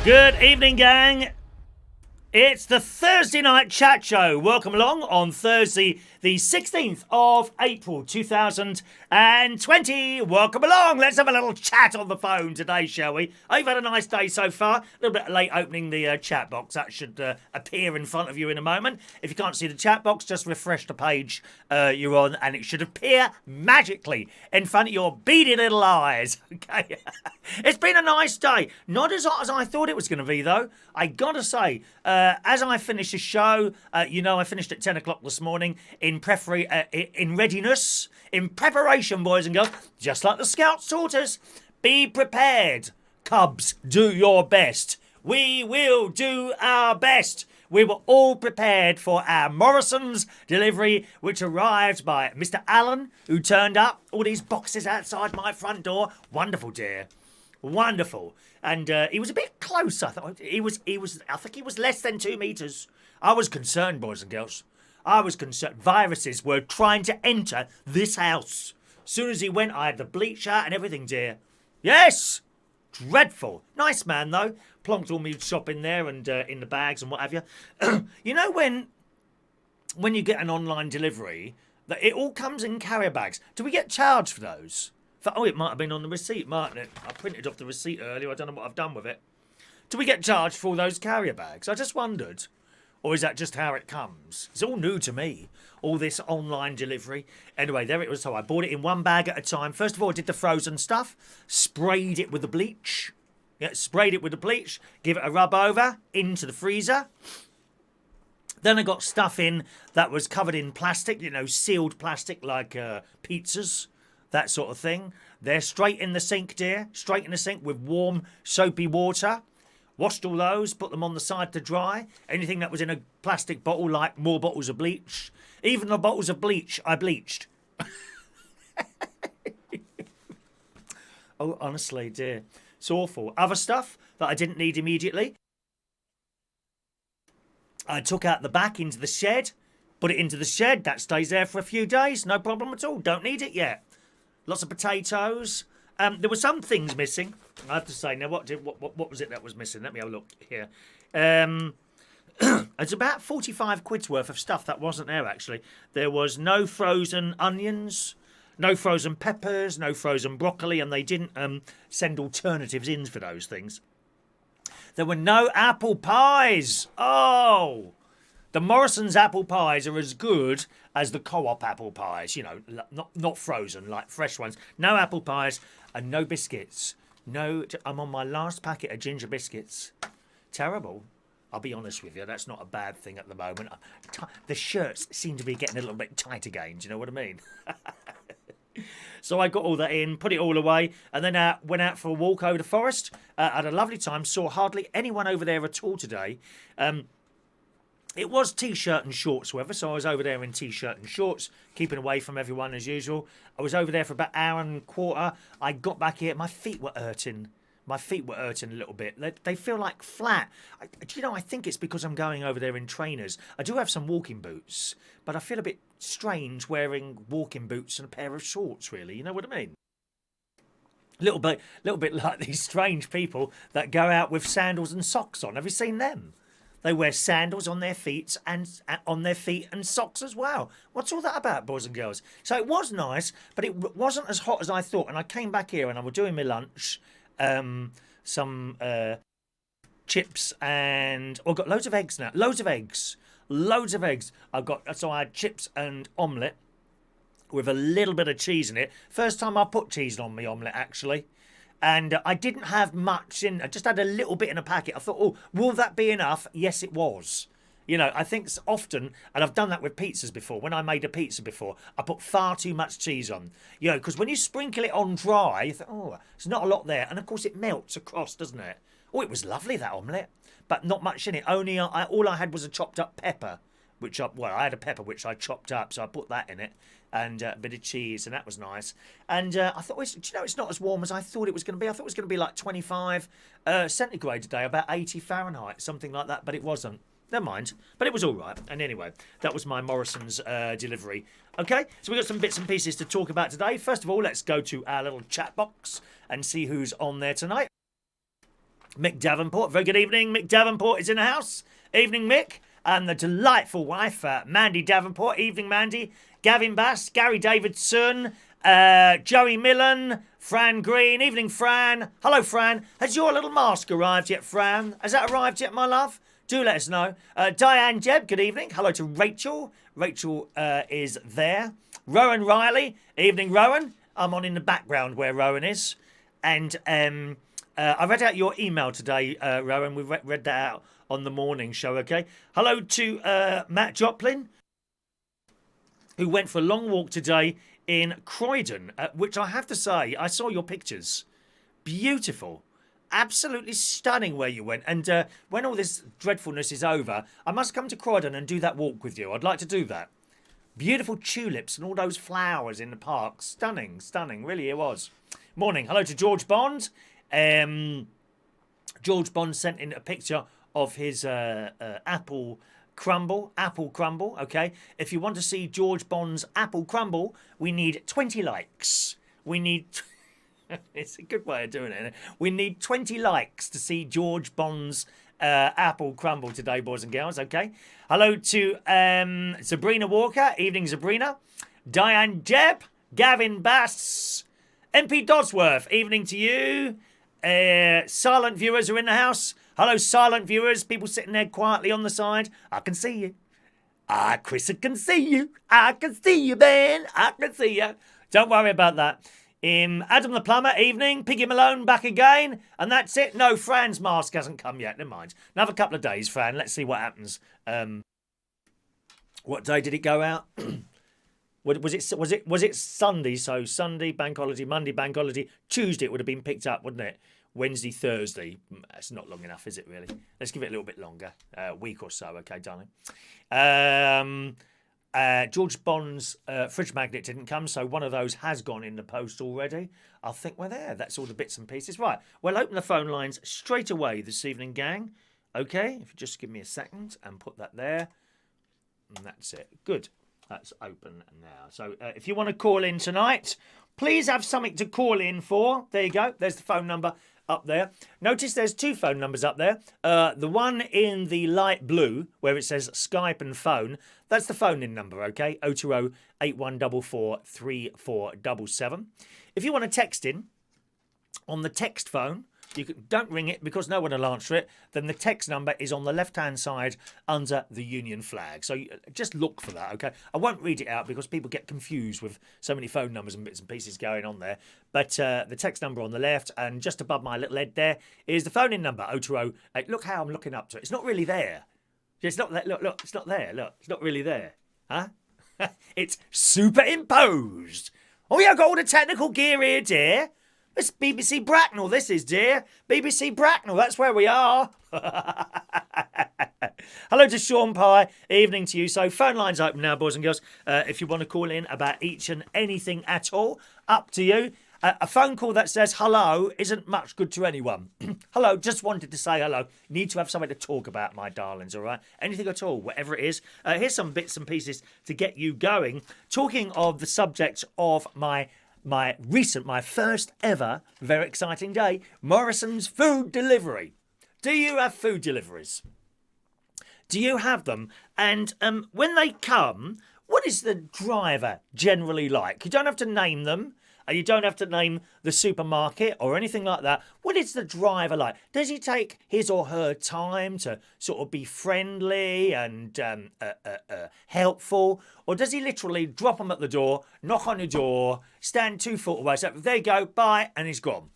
Good evening, gang. It's the Thursday night chat show. Welcome along on Thursday, the 16th of April 2020. Welcome along. Let's have a little chat on the phone today, shall we? I've had a nice day so far. A little bit late opening the chat box. That should appear in front of you in a moment. If you can't see the chat box, just refresh the page you're on and it should appear magically in front of your beady little eyes. Okay. It's been a nice day. Not as hot as I thought it was going to be, though. I gotta say, as I finish the show, I finished at 10 o'clock this morning in readiness, in preparation, boys and girls, just like the Scouts taught us. Be prepared. Cubs, do your best. We will do our best. We were all prepared for our Morrison's delivery, which arrived by Mr. Allen, who turned up. All these boxes outside my front door. Wonderful, dear. Wonderful. And he was a bit close, I thought. I think he was less than 2 meters. I was concerned, boys and girls. I was concerned. Viruses were trying to enter this house. As soon as he went, I had the bleach out and everything, dear. Yes! Dreadful. Nice man, though. Plonked all my shop in there and in the bags and what have you. You know when you get an online delivery, that it all comes in carrier bags. Do we get charged for those? It might have been on the receipt, mightn't it? I printed off the receipt earlier. I don't know what I've done with it. Do we get charged for all those carrier bags? I just wondered. Or is that just how it comes? It's all new to me, all this online delivery. Anyway, there it was. So I bought it in one bag at a time. First of all, I did the frozen stuff. Sprayed it with the bleach. Yeah, sprayed it with the bleach. Give it a rub over into the freezer. Then I got stuff in that was covered in plastic, sealed plastic like pizzas. That sort of thing. They're straight in the sink, dear. Straight in the sink with warm, soapy water. Washed all those, put them on the side to dry. Anything that was in a plastic bottle, like more bottles of bleach. Even the bottles of bleach, I bleached. Oh, honestly, dear. It's awful. Other stuff that I didn't need immediately. I took out the back into the shed. Put it into the shed. That stays there for a few days. No problem at all. Don't need it yet. Lots of potatoes. There were some things missing, I have to say. Now, what was it that was missing? Let me have a look here. It's about 45 quid's worth of stuff that wasn't there, actually. There was no frozen onions, no frozen peppers, no frozen broccoli, and they didn't send alternatives in for those things. There were no apple pies. Oh! The Morrison's apple pies are as good as the Co-op apple pies, not frozen, like fresh ones. No apple pies and no biscuits. No, I'm on my last packet of ginger biscuits. Terrible. I'll be honest with you, that's not a bad thing at the moment. The shirts seem to be getting a little bit tight again, do you know what I mean? So I got all that in, put it all away, and then went out for a walk over the forest. Had a lovely time, saw hardly anyone over there at all today. It was T-shirt and shorts weather, so I was over there in T-shirt and shorts, keeping away from everyone as usual. I was over there for about an hour and a quarter. I got back here, my feet were hurting. My feet were hurting a little bit. They feel like flat. I think it's because I'm going over there in trainers. I do have some walking boots, but I feel a bit strange wearing walking boots and a pair of shorts, really. You know what I mean? Little bit like these strange people that go out with sandals and socks on. Have you seen them? They wear sandals on their feet and socks as well. What's all that about, boys and girls? So it was nice, but it wasn't as hot as I thought. And I came back here and I was doing my lunch, some chips and I've got loads of eggs now. Loads of eggs. So I had chips and omelette with a little bit of cheese in it. First time I put cheese on my omelette, actually. And I didn't have much in. I just had a little bit in a packet. I thought, will that be enough? Yes, it was. I think often, and I've done that with pizzas before. When I made a pizza before, I put far too much cheese on. Because when you sprinkle it on dry, you think, there's not a lot there. And of course, it melts across, doesn't it? Oh, it was lovely, that omelette. But not much in it. Only all I had was a chopped up pepper. I had a pepper which I chopped up, so I put that in it. And a bit of cheese, and that was nice. And I thought, it's not as warm as I thought it was going to be. I thought it was going to be like 25 centigrade today, about 80 Fahrenheit, something like that, but it wasn't. Never mind. But it was all right. And anyway, that was my Morrison's delivery. Okay, so we've got some bits and pieces to talk about today. First of all, let's go to our little chat box and see who's on there tonight. Mick Davenport. Very good evening. Mick Davenport is in the house. Evening, Mick. And the delightful wife, Mandy Davenport. Evening, Mandy. Gavin Bass, Gary Davidson, Joey Millen, Fran Green. Evening, Fran. Hello, Fran. Has your little mask arrived yet, Fran? Has that arrived yet, my love? Do let us know. Diane Jebb, good evening. Hello to Rachel. Rachel is there. Rowan Riley. Evening, Rowan. I'm on in the background where Rowan is. And I read out your email today, Rowan. We read that out on the morning show, okay? Hello to Matt Joplin, who went for a long walk today in Croydon, which I have to say, I saw your pictures. Beautiful. Absolutely stunning where you went. And when all this dreadfulness is over, I must come to Croydon and do that walk with you. I'd like to do that. Beautiful tulips and all those flowers in the park. Stunning, stunning. Really, it was. Morning. Hello to George Bond. George Bond sent in a picture of his apple crumble, okay? If you want to see George Bond's apple crumble, we need 20 likes. We need... It's a good way of doing it. We need 20 likes to see George Bond's apple crumble today, boys and girls, okay? Hello to Sabrina Walker. Evening, Sabrina. Diane Jebb. Gavin Bass. MP Dodsworth. Evening to you. Silent viewers are in the house. Hello, silent viewers. People sitting there quietly on the side. I can see you. Chris, I can see you. I can see you, man. I can see you. Don't worry about that. Adam the Plumber, evening. Piggy Malone back again. And that's it. No, Fran's mask hasn't come yet. Never mind. Another couple of days, Fran. Let's see what happens. What day did it go out? Was it Sunday? So Sunday, bank holiday, Monday, bank holiday. Tuesday it would have been picked up, wouldn't it? Wednesday, Thursday. That's not long enough, is it, really? Let's give it a little bit longer. A week or so, okay, darling. George Bond's fridge magnet didn't come, so one of those has gone in the post already. I think we're there. That's all the bits and pieces. Right, we'll open the phone lines straight away this evening, gang. Okay, if you just give me a second and put that there. And that's it. Good. That's open now. So if you want to call in tonight, please have something to call in for. There you go. There's the phone number up there. Notice there's two phone numbers up there. The one in the light blue where it says Skype and phone, that's the phone in number, okay? 020 8144 3477. If you want to text in on the text phone, don't ring it because no one will answer it. Then the text number is on the left-hand side under the Union flag. So just look for that, okay? I won't read it out because people get confused with so many phone numbers and bits and pieces going on there. But the text number on the left and just above my little head there is the phone-in number, 020. Look how I'm looking up to it. It's not really there. It's not there. Look, it's not there. Look, it's not really there. Huh? It's superimposed. Oh, yeah, I've got all the technical gear here, dear. It's BBC Bracknell, this is, dear. BBC Bracknell, that's where we are. Hello to Sean Pye. Evening to you. So phone lines open now, boys and girls. If you want to call in about each and anything at all, up to you. A phone call that says hello isn't much good to anyone. Hello, just wanted to say hello. Need to have something to talk about, my darlings, all right? Anything at all, whatever it is. Here's some bits and pieces to get you going. Talking of the subject of my first ever very exciting day, Morrison's food delivery. Do you have food deliveries? Do you have them? And when they come, what is the driver generally like? You don't have to name them. You don't have to name the supermarket or anything like that. What is the driver like? Does he take his or her time to sort of be friendly and helpful? Or does he literally drop them at the door, knock on the door, stand 2 foot away, say, there you go, bye, and he's gone?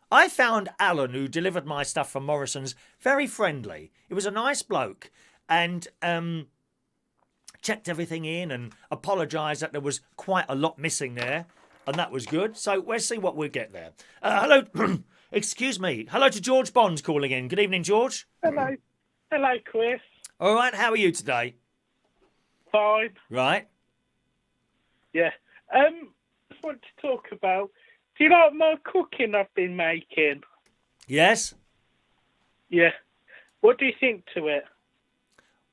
I found Alan, who delivered my stuff from Morrison's, very friendly. He was a nice bloke and checked everything in and apologised that there was quite a lot missing there. And that was good. So let's see what we get there. Hello. Excuse me. Hello to George Bond calling in. Good evening, George. Hello. Hello, Chris. All right. How are you today? Fine. Right. Yeah. Just want to talk about, do you like my cooking I've been making? Yes. Yeah. What do you think to it?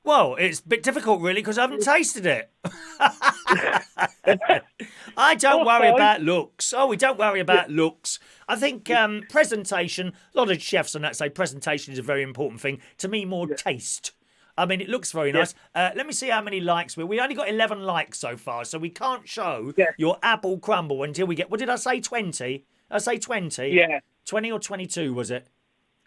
Well, it's a bit difficult, really, because I haven't tasted it. I don't worry about looks. Oh, we don't worry about looks. I think presentation, a lot of chefs and that say presentation is a very important thing. To me, more taste. I mean, it looks very nice. Let me see how many likes we only got 11 likes so far, so we can't show your apple crumble until we get, what did I say, 20? I say 20? Yeah. 20 or 22, was it?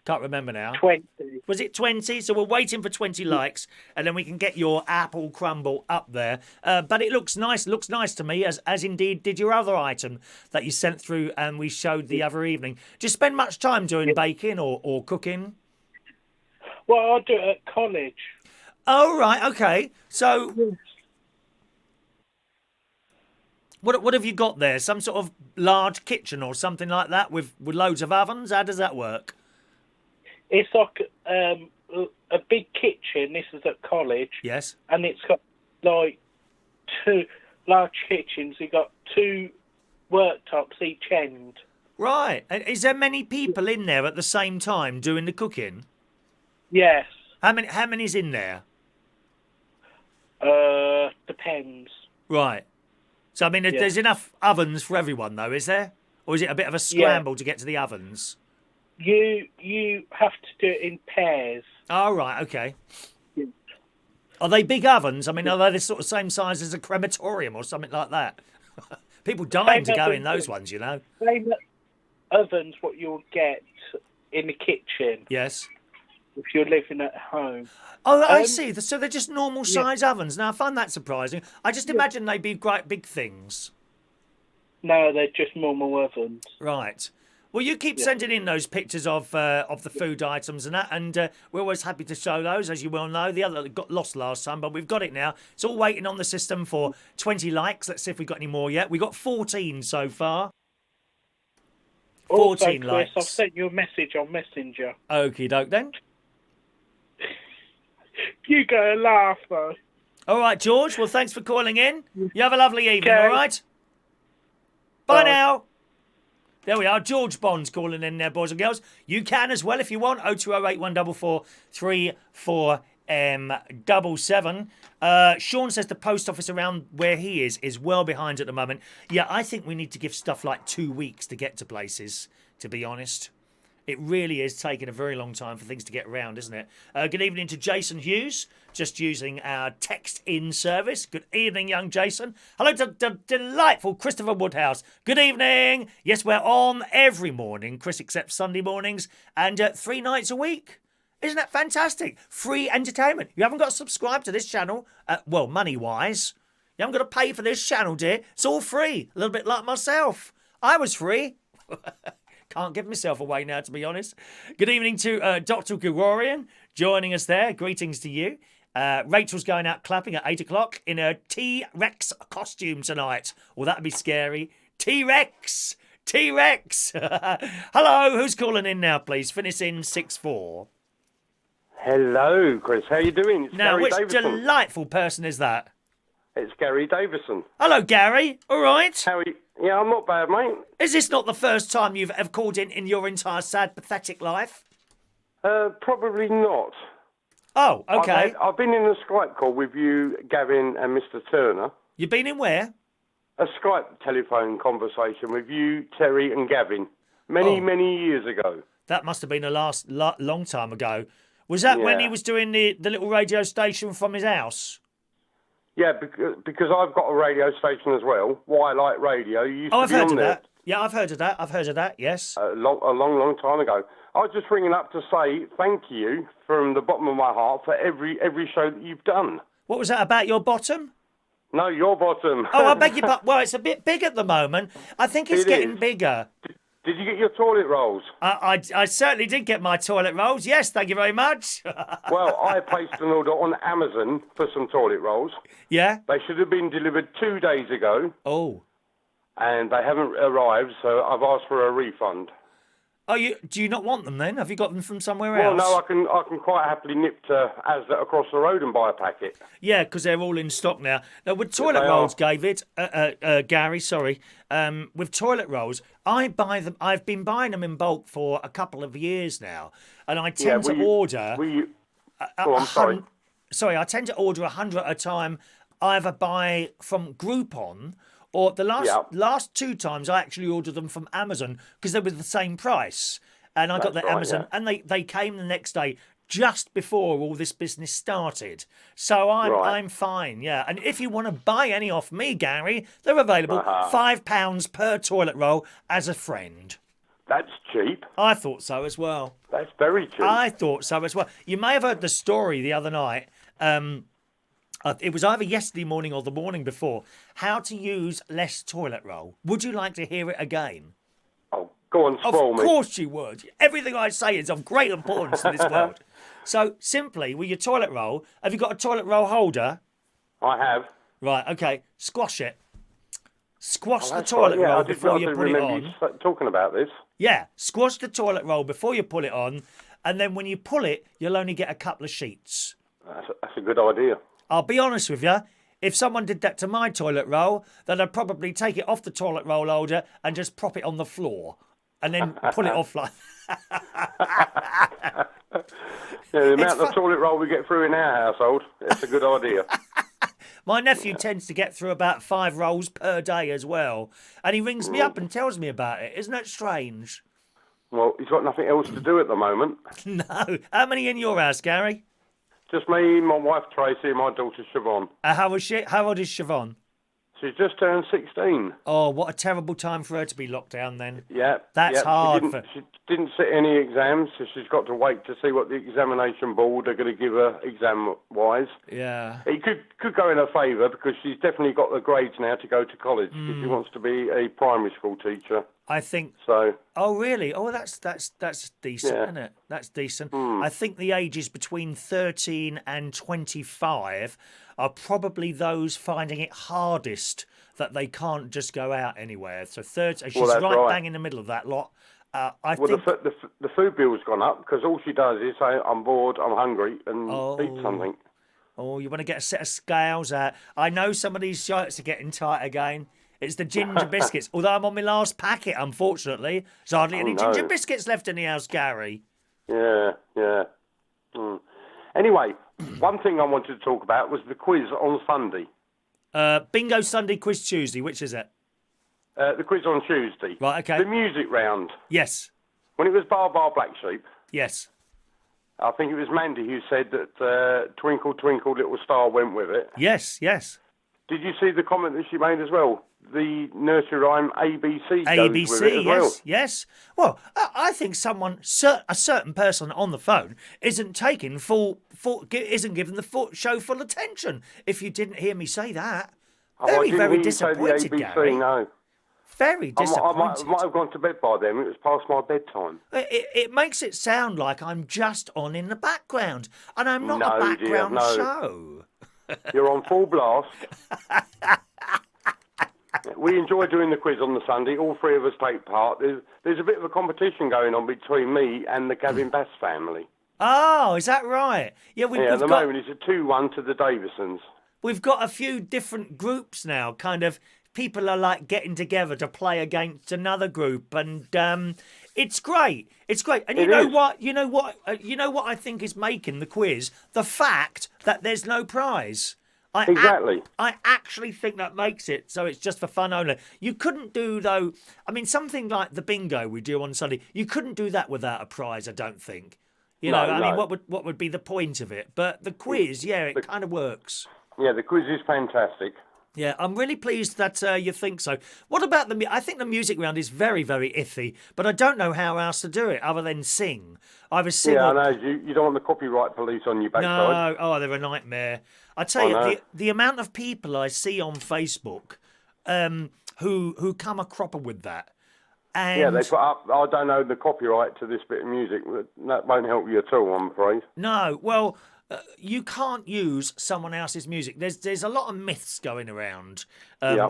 Can't remember now. 20. Was it 20? So we're waiting for 20 likes, and then we can get your apple crumble up there. But it looks nice. Looks nice to me, as indeed did your other item that you sent through and we showed the other evening. Do you spend much time doing baking or cooking? Well, I do it at college. Oh, right. Okay. So what have you got there? Some sort of large kitchen or something like that with loads of ovens? How does that work? It's like a big kitchen. This is at college. Yes. And it's got like 2 large kitchens. You've got 2 worktops each end. Right. And is there many people in there at the same time doing the cooking? Yes. How many's in there? Depends. Right. So, I mean, there's enough ovens for everyone, though, is there? Or is it a bit of a scramble to get to the ovens? You have to do it in pairs. Oh, right, okay. Yeah. Are they big ovens? I mean, are they the sort of same size as a crematorium or something like that? People dying to go in those ones, you know. Same ovens what you'll get in the kitchen. Yes. If you're living at home. Oh, I see. So they're just normal size ovens. Now, I find that surprising. I just imagine they'd be quite big things. No, they're just normal ovens. Right. Well, you keep sending in those pictures of the food items and that, and we're always happy to show those, as you well know. The other got lost last time, but we've got it now. It's all waiting on the system for 20 likes. Let's see if we've got any more yet. We got 14 so far. 14 also, Chris, likes. I've sent you a message on Messenger. Okie doke then. You go and laugh, though. All right, George. Well, thanks for calling in. You have a lovely evening, Okay. all right? Bye now. There we are. George Bond's calling in there, boys and girls. You can as well if you want. 0208 144 3477. Sean says the post office around where he is well behind at the moment. Yeah, I think we need to give stuff like 2 weeks to get to places, to be honest. It really is taking a very long time for things to get around, isn't it? Good evening to Jason Hughes, just using our text-in service. Good evening, young Jason. Hello to delightful Christopher Woodhouse. Good evening. Yes, we're on every morning, Chris, except Sunday mornings, and 3 nights a week. Isn't that fantastic? Free entertainment. You haven't got to subscribe to this channel, well, money-wise. You haven't got to pay for this channel, dear. It's all free. A little bit like myself. I was free. Can't give myself away now, to be honest. Good evening to Dr. Gregorian joining us there. Greetings to you. Rachel's going out clapping at 8 o'clock in a T-Rex costume tonight. Well, that'd be scary. T-Rex! T-Rex! Hello, who's calling in now, please? Finish in 6-4. Hello, Chris. How you doing? It's Now, Gary which Davison. delightful person is that? It's Gary Davison. Hello, Gary. All right. How are you? Yeah, I'm not bad, mate. Is this not the first time you've ever called in your entire sad, pathetic life? Probably not. Oh, okay. I've been in a Skype call with you, Gavin, and Mr. Turner. You've been in where? A Skype telephone conversation with you, Terry, and Gavin. Many years ago. That must have been a long time ago. Was that when he was doing the little radio station from his house? Yeah, because I've got a radio station as well. Why I Like Radio. You used to I've be heard on of there. that. Yeah, I've heard of that. I've heard of that, yes. A long time ago. I was just ringing up to say thank you from the bottom of my heart for every show that you've done. What was that about your bottom? No, your bottom. Oh, I beg your pardon. Well, it's a bit big at the moment. I think it's getting bigger. Did you get your toilet rolls? I certainly did get my toilet rolls. Yes, thank you very much. Well, I placed an order on Amazon for some toilet rolls. Yeah? They should have been delivered 2 days ago. Oh. And they haven't arrived, so I've asked for a refund. Oh, do you not want them then? Have you got them from somewhere else? Well, no, I can quite happily nip to Asda across the road and buy a packet. Yeah, because they're all in stock now. Now, with toilet rolls, Gary, sorry. With toilet rolls, I buy them. I've been buying them in bulk for a couple of years now, and I tend to order. I'm sorry. I tend to order 100 at a time, either by from Groupon or the last 2 times I actually ordered them from Amazon because they were the same price. And I got the Amazon, and they came the next day just before all this business started. So I'm fine, yeah. And if you want to buy any off me, Gary, they're available. £5 per toilet roll as a friend. That's cheap. I thought so as well. That's very cheap. I thought so as well. You may have heard the story the other night. It was either yesterday morning or the morning before. How to use less toilet roll. Would you like to hear it again? Oh, go on, spoil me. Of course you would. Everything I say is of great importance in this world. So, simply, with your toilet roll, have you got a toilet roll holder? I have. Right, okay. Squash it. Squash the toilet roll before you put it on. You talking about this. Yeah, squash the toilet roll before you pull it on, and then when you pull it, you'll only get a couple of sheets. That's a good idea. I'll be honest with you. If someone did that to my toilet roll, then I'd probably take it off the toilet roll holder and just prop it on the floor, and then pull it off like. Yeah, the amount of toilet roll we get through in our household, it's a good idea. My nephew tends to get through about 5 rolls per day as well, and he rings me up and tells me about it. Isn't that strange? Well, he's got nothing else to do at the moment. No. How many in your house, Gary? Just me, my wife Tracy, and my daughter Siobhan. How was she? How old is Siobhan? She's just turned 16. Oh, what a terrible time for her to be locked down then. Yeah. That's hard. She didn't sit any exams, so she's got to wait to see what the examination board are going to give her exam-wise. Yeah. It could go in her favour because she's definitely got the grades now to go to college because she wants to be a primary school teacher. I think so. Oh, really? Oh, that's decent, isn't it? That's decent. I think the ages between 13 and 25 are probably those finding it hardest that they can't just go out anywhere. So she's right bang in the middle of that lot. I think the food bill's gone up because all she does is say, "I'm bored, I'm hungry," and eat something. Oh, you want to get a set of scales out? I know some of these shirts are getting tight again. It's the ginger biscuits. Although I'm on my last packet, unfortunately. There's hardly any ginger biscuits left in the house, Gary. Yeah. Anyway, one thing I wanted to talk about was the quiz on Sunday. Bingo Sunday, Quiz Tuesday. Which is it? The quiz on Tuesday. Right, okay. The music round. Yes. When it was Bar Bar Black Sheep. Yes. I think it was Mandy who said that Twinkle Twinkle Little Star went with it. Yes. Did you see the comment that she made as well? The nursery rhyme ABC goes ABC, with it as well. Yes. Well, I think a certain person on the phone isn't taking isn't giving the show full attention. If you didn't hear me say that, very disappointed, Gary. No. Very disappointed. I might have gone to bed by then. It was past my bedtime. It makes it sound like I'm just on in the background, and I'm not a background show. You're on full blast. We enjoy doing the quiz on the Sunday. All 3 of us take part. There's a bit of a competition going on between me and the Gavin Bass family. Oh, is that right? Yeah, at the moment it's a 2-1 to the Davisons. We've got a few different groups now, kind of. People are like getting together to play against another group, and it's great. It's great. And you know what I think is making the quiz? The fact that there's no prize. Exactly. I actually think that makes it so it's just for fun only. You couldn't do, though, something like the bingo we do on Sunday, you couldn't do that without a prize, I don't think. What would be the point of it? But the quiz, it kind of works. Yeah, the quiz is fantastic. Yeah, I'm really pleased that you think so. What about I think the music round is very, very iffy, but I don't know how else to do it other than sing. Either sing I know. You don't want the copyright police on your backside. No, they're a nightmare. I tell you, the amount of people I see on Facebook who come a cropper with that. And they put up, I don't know the copyright to this bit of music. That won't help you at all, I'm afraid. No, well, you can't use someone else's music. There's a lot of myths going around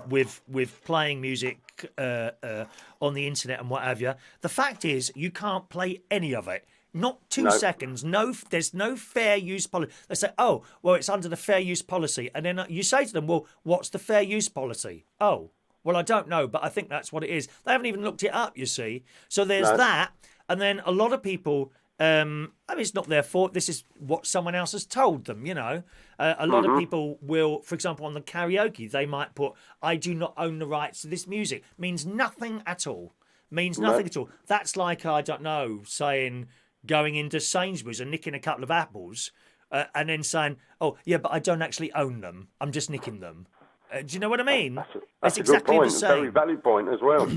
with playing music on the internet and what have you. The fact is, you can't play any of it. Not 2 seconds. No, there's no fair use policy. They say, "Oh, well, it's under the fair use policy," and then you say to them, "Well, what's the fair use policy?" "Oh, well, I don't know, but I think that's what it is." They haven't even looked it up, you see. So there's that, and then a lot of people I mean, it's not their fault. This is what someone else has told them, you know. A lot of people will, for example, on the karaoke, they might put, I do not own the rights to this music. Means nothing at all. Means nothing at all. That's like, I don't know, saying going into Sainsbury's and nicking a couple of apples and then saying, oh, yeah, but I don't actually own them. I'm just nicking them. Do you know what I mean? That's it's a exactly good point. the same. A very valid point as well.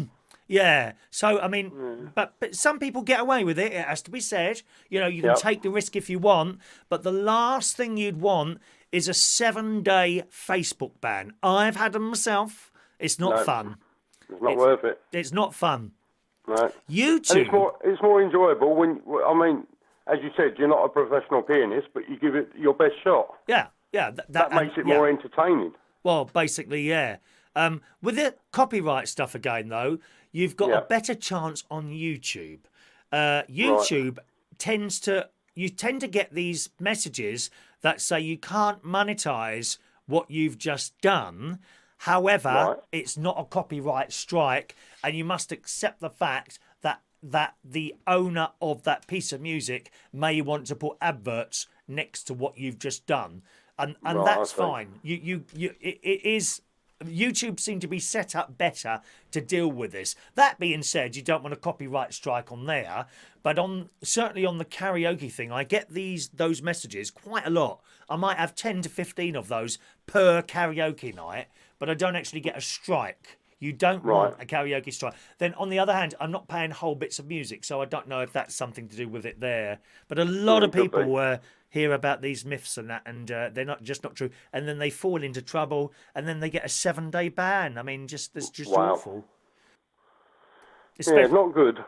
Yeah. So, I mean, but some people get away with it. It has to be said. You know, you can take the risk if you want. But the last thing you'd want is a 7-day Facebook ban. I've had them myself. It's not fun. It's not worth it. It's not fun. No. YouTube. And it's more enjoyable when, I mean, as you said, you're not a professional pianist, but you give it your best shot. Yeah. That makes it more entertaining. Well, basically, yeah. With the copyright stuff again, though, you've got a better chance on YouTube. YouTube you tend to get these messages that say you can't monetize what you've just done. However, it's not a copyright strike, and you must accept the fact that the owner of that piece of music may want to put adverts next to what you've just done. And that's fine. It is. YouTube seem to be set up better to deal with this. That being said, you don't want a copyright strike on there, but certainly on the karaoke thing, I get those messages quite a lot. I might have 10 to 15 of those per karaoke night, but I don't actually get a strike. You don't want a karaoke strike. Then on the other hand, I'm not paying whole bits of music, so I don't know if that's something to do with it there. But a lot of people hear about these myths and that, and they're not true. And then they fall into trouble, and then they get a 7-day ban. I mean, it's just awful. Yeah, not good.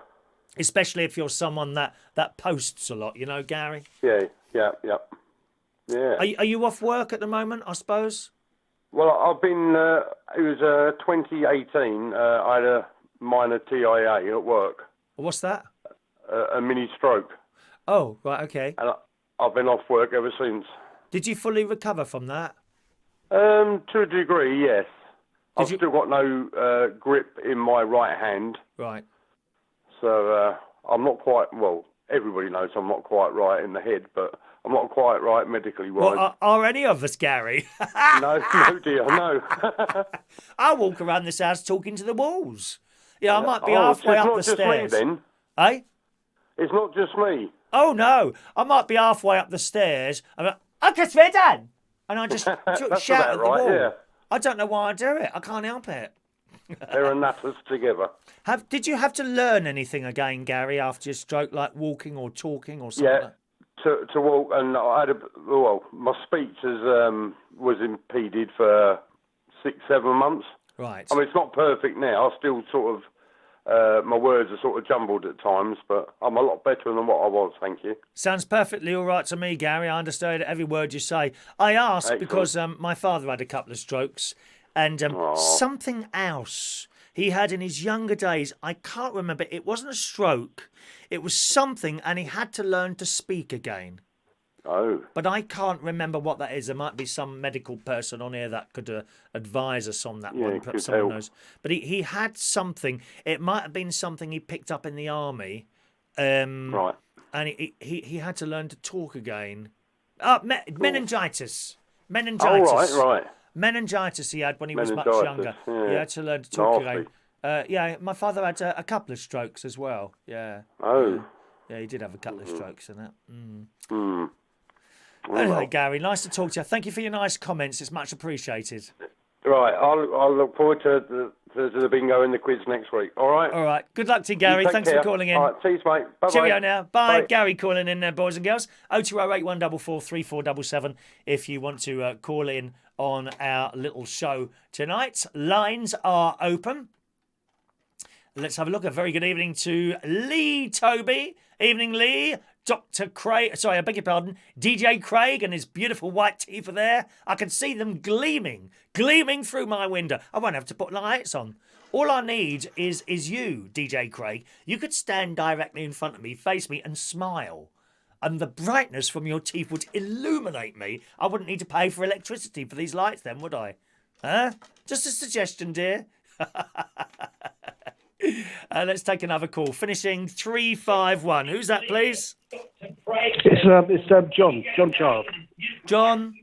Especially if you're someone that posts a lot, you know, Gary. Yeah. Are you off work at the moment, I suppose? Well, I've been. It was 2018. I had a minor TIA at work. What's that? A mini stroke. Oh, right, okay. And I've been off work ever since. Did you fully recover from that? To a degree, yes. I've still got no grip in my right hand. Right. So I'm not quite. Well, everybody knows I'm not quite right in the head, but I'm not quite right medically wise. Well, are any of us, Gary? No, dear, no. I walk around this house talking to the walls. Yeah, I might be halfway up the stairs. It's not just me, then. Eh? It's not just me. Oh, no. I might be halfway up the stairs. I'm like, okay, Svedan! And I just shout at the wall. Yeah. I don't know why I do it. I can't help it. They're a nutters together. Did you have to learn anything again, Gary, after your stroke, like walking or talking or something? Yeah. To walk, and I had my speech was impeded for 6-7 months. Right. I mean, it's not perfect now. I still sort of, my words are sort of jumbled at times, but I'm a lot better than what I was, thank you. Sounds perfectly all right to me, Gary. I understand every word you say. I asked because my father had a couple of strokes, and something else he had in his younger days, I can't remember. It wasn't a stroke. It was something, and he had to learn to speak again. Oh. But I can't remember what that is. There might be some medical person on here that could advise us on that one. Perhaps someone knows. But he had something. It might have been something he picked up in the army. Right. And he had to learn to talk again. Meningitis. Meningitis. Oh, right. Meningitis he had when he was much younger. Yeah. He had to learn to talk again. Yeah, my father had a couple of strokes as well. Yeah. Oh. Yeah, he did have a couple of strokes in that. Well, anyway, Gary, nice to talk to you. Thank you for your nice comments. It's much appreciated. Right, I'll look forward to the bingo and the quiz next week. All right? All right. Good luck to you, Gary. Thanks for calling in. All right, cheers, mate. Bye-bye. Cheerio now. Bye. Gary calling in there, boys and girls. 0208 144 3477 if you want to call in on our little show tonight. Lines are open. Let's have a look. A very good evening to Lee Toby. Evening, Lee. Dr. Craig, sorry, I beg your pardon, DJ Craig and his beautiful white teeth are there. I can see them gleaming through my window. I won't have to put lights on. All I need is you, DJ Craig. You could stand directly in front of me, face me, and smile. And the brightness from your teeth would illuminate me. I wouldn't need to pay for electricity for these lights then, would I? Huh? Just a suggestion, dear. Let's take another call. Finishing 351. Who's that, please? It's John Child. John.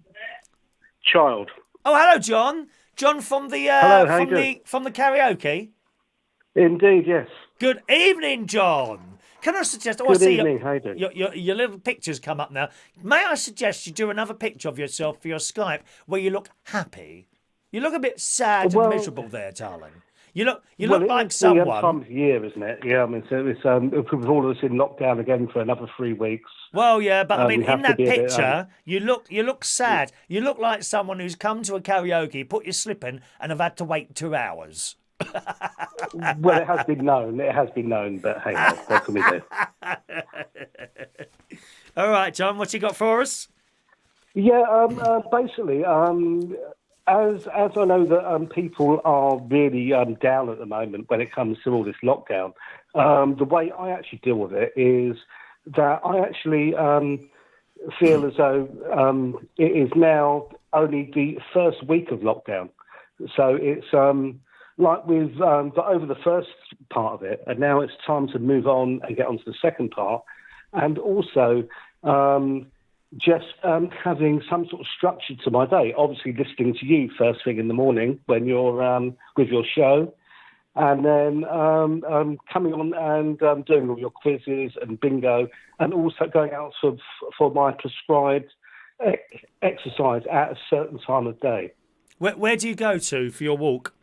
Child. Oh, hello, John. John from the Hello, how you doing? from the karaoke. Indeed, yes. Good evening, John. Can I suggest? Oh, Good I see evening. How you doing? your little pictures come up now. May I suggest you do another picture of yourself for your Skype where you look happy? You look a bit sad and miserable there, darling. You look like someone. It's the time of year, isn't it? Yeah, I mean, so it's with all of us in lockdown again for another 3 weeks. Well, yeah, but I mean, in that picture, bit, you look sad. You look like someone who's come to a karaoke, put your slip in, and have had to wait 2 hours. Well, it has been known. But hey, what can we do? All right, John, what you got for us? Yeah, basically, as I know that people are really down at the moment when it comes to all this lockdown, the way I actually deal with it is that I actually feel as though it is now only the first week of lockdown. So it's like we've got over the first part of it, and now it's time to move on and get on to the second part, and also just having some sort of structure to my day. Obviously, listening to you first thing in the morning when you're with your show, and then coming on and doing all your quizzes and bingo, and also going out for my prescribed exercise at a certain time of day. Where do you go to for your walk?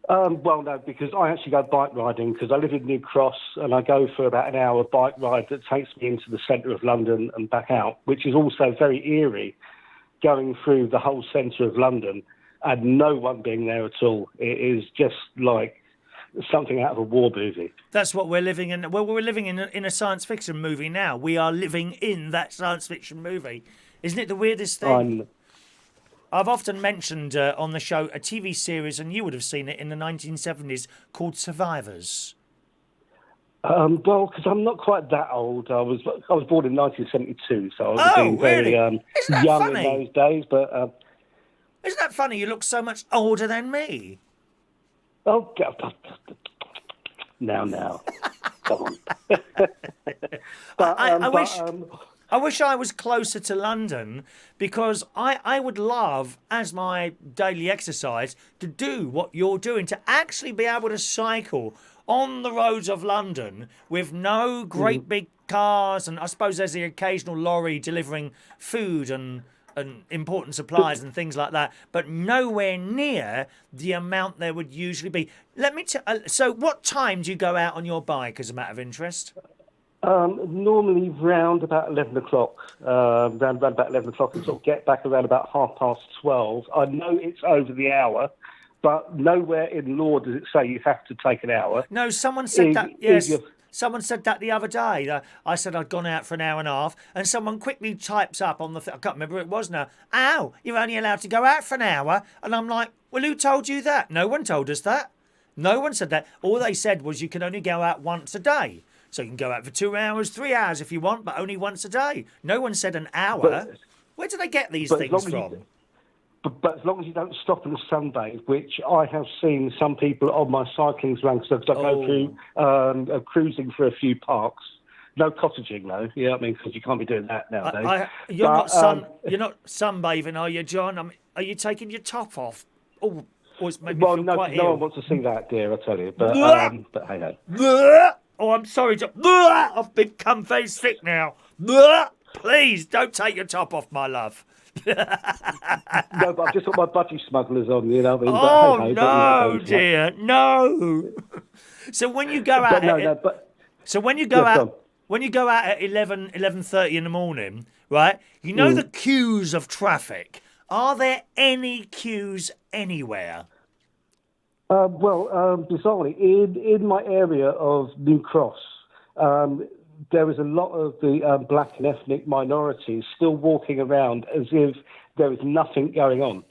Well, no, because I actually go bike riding because I live in New Cross and I go for about an hour bike ride that takes me into the centre of London and back out, which is also very eerie, going through the whole centre of London and no one being there at all. It is just like something out of a war movie. That's what we're living in. Well, we're living in a science fiction movie now. We are living in that science fiction movie. Isn't it the weirdest thing? I've often mentioned on the show a TV series, and you would have seen it in the 1970s, called Survivors. Well, because I'm not quite that old. I was born in 1972, so I was being really? very young funny? In those days. But isn't that funny? You look so much older than me. Oh, now, come on. I wish I was closer to London because I would love, as my daily exercise, to do what you're doing, to actually be able to cycle on the roads of London with no great big cars, and I suppose there's the occasional lorry delivering food and important supplies and things like that, but nowhere near the amount there would usually be. So what time do you go out on your bike, as a matter of interest? Normally round about 11 o'clock, round about 11 o'clock, and sort of get back around about 12:30. I know it's over the hour, but nowhere in law does it say you have to take an hour. No, someone said that, yes. Someone said that the other day. I said I'd gone out for an hour and a half, and someone quickly types up on I can't remember who it was now. Ow, you're only allowed to go out for an hour. And I'm like, well, who told you that? No one told us that. No one said that. All they said was you can only go out once a day. So you can go out for 2 hours, 3 hours if you want, but only once a day. No one said an hour. Where do they get these things from? But as long as you don't stop and sunbathe, which I have seen some people on my cycling run, because I go through cruising for a few parks. No cottaging, though. You know what I mean? Because you can't be doing that nowadays. You're not sunbathing, are you, John? I mean, are you taking your top off? Oh, it's made me feel quite ill. No one wants to see that, dear, I tell you. But hey, no. Oh, I'm sorry, John. I've become very sick now. Please, don't take your top off, my love. No, but I've just got my budgie smugglers on, you know what I mean? Oh, but, hey, no, dear, no. So when you go out... when you go out at 11:30 in the morning, right, you know the queues of traffic. Are there any queues anywhere? Bizarrely, in my area of New Cross, there is a lot of the black and ethnic minorities still walking around as if there is nothing going on.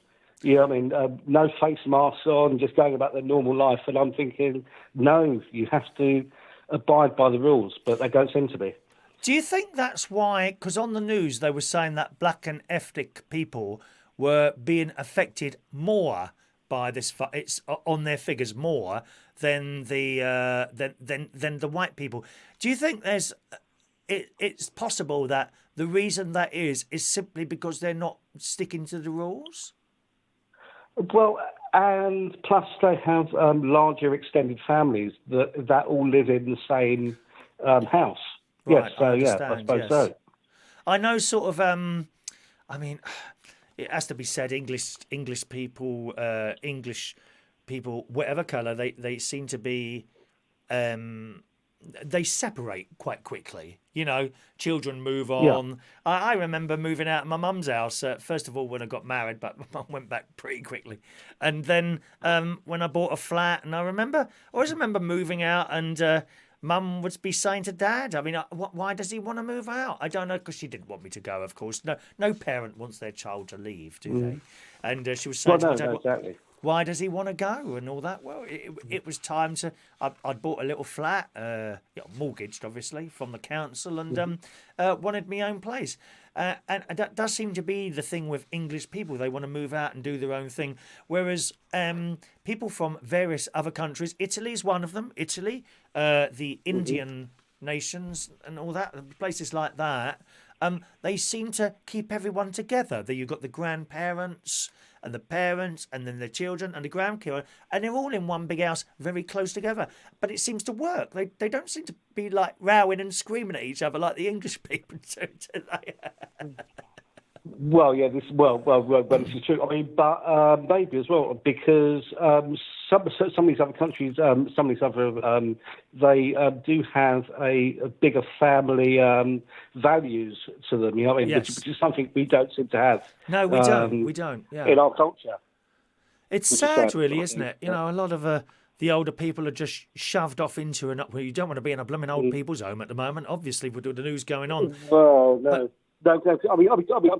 You know what I mean? No face masks on, just going about their normal life. And I'm thinking, no, you have to abide by the rules, but they don't seem to be. Do you think that's why, because on the news they were saying that black and ethnic people were being affected more by this, it's on their figures more than the white people. Do you think it's possible that the reason that is simply because they're not sticking to the rules? Well, and plus they have larger extended families that all live in the same house. Right, Yes, so yeah, I suppose so. I know, sort of. I mean, it has to be said. English people, whatever colour, they seem to be. They separate quite quickly. You know, children move on. Yeah. I remember moving out of my mum's house, first of all, when I got married, but my mum went back pretty quickly. And then when I bought a flat, and I always remember moving out, and Mum would be saying to Dad, I mean, why does he want to move out? I don't know, because she didn't want me to go, of course. No parent wants their child to leave, do they? And she was saying to me, Dad, exactly. Why does he want to go and all that? Well, it was time to. I'd bought a little flat, mortgaged obviously from the council, and wanted my own place. And that does seem to be the thing with English people. They want to move out and do their own thing. Whereas people from various other countries, Italy is one of them. Italy, the Indian nations and all that, places like that, they seem to keep everyone together. You've got the grandparents and the parents, and then the children and the grandchildren, and they're all in one big house, very close together. But it seems to work. They don't seem to be like rowing and screaming at each other like the English people do they? Well, yeah, this is true. I mean, but maybe as well because some of these other countries, they do have a bigger family values to them. You know, yes. which is something we don't seem to have. No, we don't. We don't. Yeah. In our culture, it's sad, really, isn't it? You know, a lot of the older people are just shoved off into well, you don't want to be in a blooming old people's home at the moment, obviously, with the news going on. Well, no. No, I mean, because the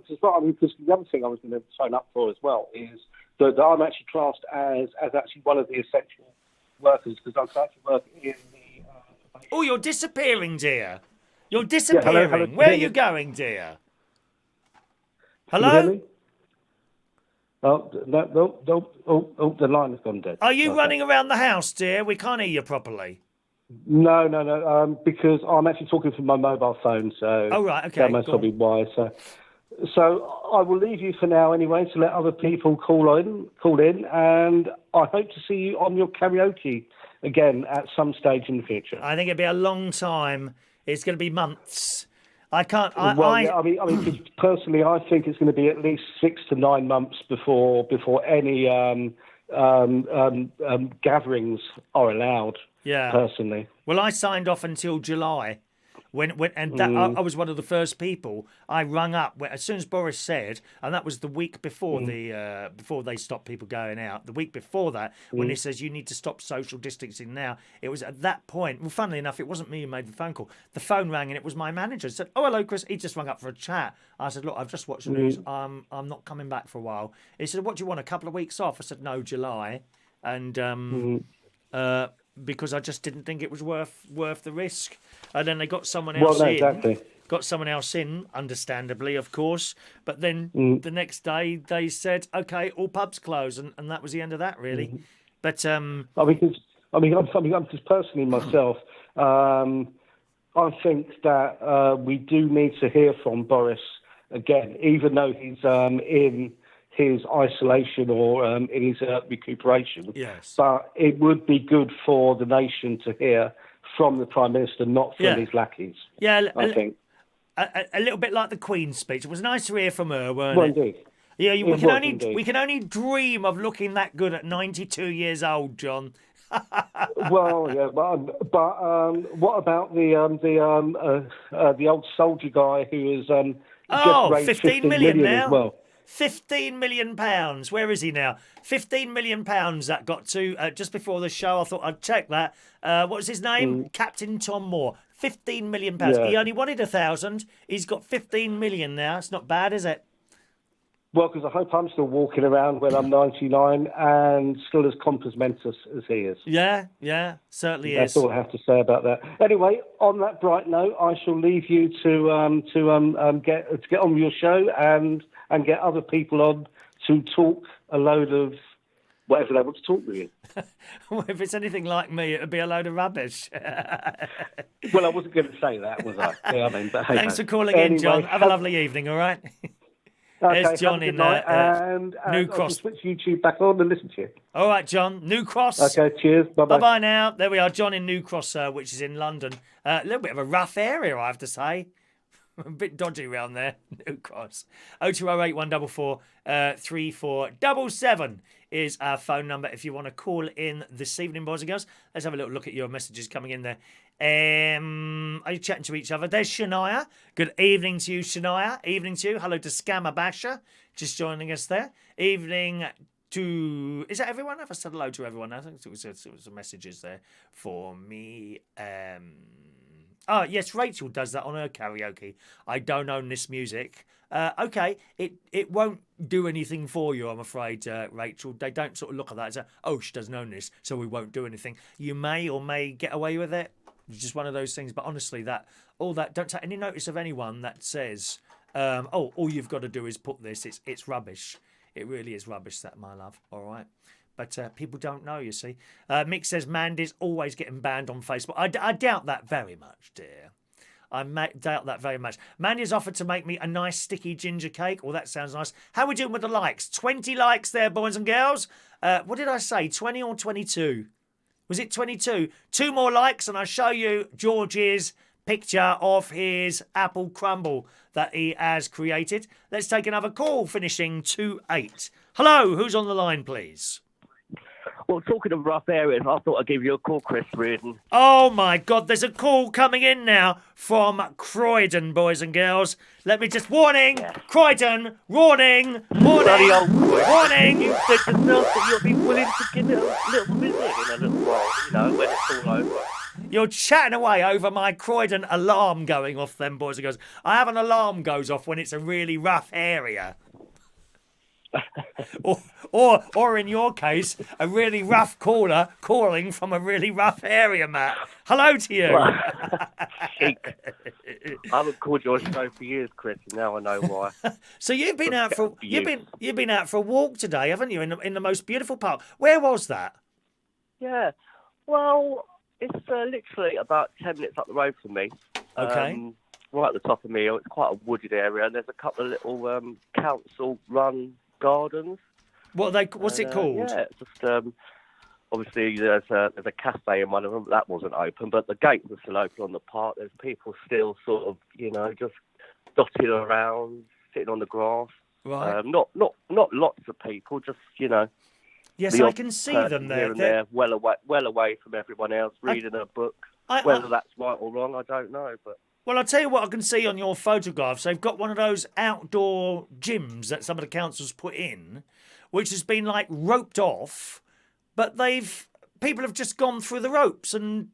other thing I was going to sign up for as well is that I'm actually classed as actually one of the essential workers because I actually work in the. Oh, you're disappearing, dear. You're disappearing. Yeah, hello. Where are you going, dear? Hello? Can you hear me? Oh, no, the line has gone dead. Are you running around the house, dear? We can't hear you properly. No, because I'm actually talking from my mobile phone, so oh, right, okay, that must probably be why. So I will leave you for now anyway to let other people call in, and I hope to see you on your karaoke again at some stage in the future. I think it'll be a long time. It's going to be months. I can't. I mean, personally, I think it's going to be at least 6 to 9 months before any gatherings are allowed. Yeah. Personally. Well, I signed off until July. I was one of the first people. I rung up as soon as Boris said, and that was the week before before they stopped people going out. The week before that, when he says you need to stop social distancing now, it was at that point. Well, funnily enough, it wasn't me who made the phone call. The phone rang and it was my manager. He said, "Oh, hello, Chris." He just rung up for a chat. I said, "Look, I've just watched the news. I'm not coming back for a while." He said, "What do you want? A couple of weeks off?" I said, "No, July," and because I just didn't think it was worth the risk. And then they got someone else in. Exactly. Got someone else in, understandably, of course. But then the next day they said, "Okay, all pubs close," and that was the end of that, really. But I'm just personally myself. I think that we do need to hear from Boris again, even though he's in his isolation or in his recuperation. Yes. But it would be good for the nation to hear from the Prime Minister, not from his lackeys. Yeah, I think. A little bit like the Queen's speech. It was nice to hear from her, weren't it? Indeed. Yeah, we can only dream of looking that good at 92 years old, John. Well, yeah, but what about the old soldier guy who has just raised 15 million now. As well? £15 million. Where is he now? £15 million that got to just before the show. I thought I'd check that. What was his name? Captain Tom Moore. £15 million. Yeah. He only wanted 1,000. He's got 15 million now. It's not bad, is it? Well, because I hope I'm still walking around when I'm 99 and still as compos mentis as he is. Yeah, certainly That's is. all I have to say about that. Anyway, on that bright note, I shall leave you to get on with your show and get other people on to talk a load of whatever they want to talk with you. Well, if it's anything like me, it would be a load of rubbish. Well, I wasn't going to say that, was I? Yeah, I mean, but hey, Thanks for calling in, John. Have a lovely evening, all right? Okay, There's John have a in good night, and New I'll Cross. just switch YouTube back on and listen to you. All right, John. New Cross. Okay, cheers. Bye-bye. Bye-bye now. There we are, John in New Cross, which is in London. A little bit of a rough area, I have to say. A bit dodgy around there, New Cross. 0208 144 3477 is our phone number if you want to call in this evening, boys and girls. Let's have a little look at your messages coming in there. Are you chatting to each other? There's Shania. Good evening to you, Shania. Evening to you. Hello to Scammer Basher, just joining us there. Evening to... Is that everyone? Have I said hello to everyone? I think it was some messages there for me. Oh, yes, Rachel does that on her karaoke. I don't own this music. Okay, it won't do anything for you, I'm afraid, Rachel. They don't sort of look at that and say, oh, she doesn't own this, so we won't do anything. You may or may get away with it. It's just one of those things. But honestly, don't take any notice of anyone that says, oh, all you've got to do is put this. It's rubbish. It really is rubbish, that, my love. All right. But people don't know, you see. Mick says Mandy's always getting banned on Facebook. I doubt that very much, dear. I doubt that very much. Mandy's offered to make me a nice sticky ginger cake. Oh, that sounds nice. How are we doing with the likes? 20 likes there, boys and girls. What did I say? 20 or 22? Was it 22? 2 more likes and I'll show you George's picture of his apple crumble that he has created. Let's take another call, finishing 2-8. Hello, who's on the line, please? Well, talking of rough areas, I thought I'd give you a call, Chris Reardon. Oh, my God, there's a call coming in now from Croydon, boys and girls. Let me just... Warning! Yeah. Croydon! Warning! Warning! Warning! You said yourself that you'll be willing to give it a little visit in a little while, you know, when it's all over. You're chatting away over my Croydon alarm going off then, boys and girls. I have an alarm goes off when it's a really rough area. or in your case, a really rough caller calling from a really rough area, Matt. Hello to you. I haven't called you on show for years, Chris, and now I know why. So you've been out for you've been out for a walk today, haven't you? In the most beautiful park. Where was that? Yeah, well, it's literally about 10 minutes up the road from me. Okay. Right at the top of me, it's quite a wooded area, and there's a couple of little council-run gardens. What's it called? Yeah, it's just obviously there's a cafe in one of them. That wasn't open, but the gates are still open on the park. There's people still sort of, you know, just dotted around, sitting on the grass. Right. Not lots of people, just, you know. Yes, I can see them there. Here and there, well away from everyone else, reading a book. Whether that's right or wrong, I don't know, but. Well, I'll tell you what I can see on your photographs. They've got one of those outdoor gyms that some of the councils put in, which has been like roped off, but people have just gone through the ropes and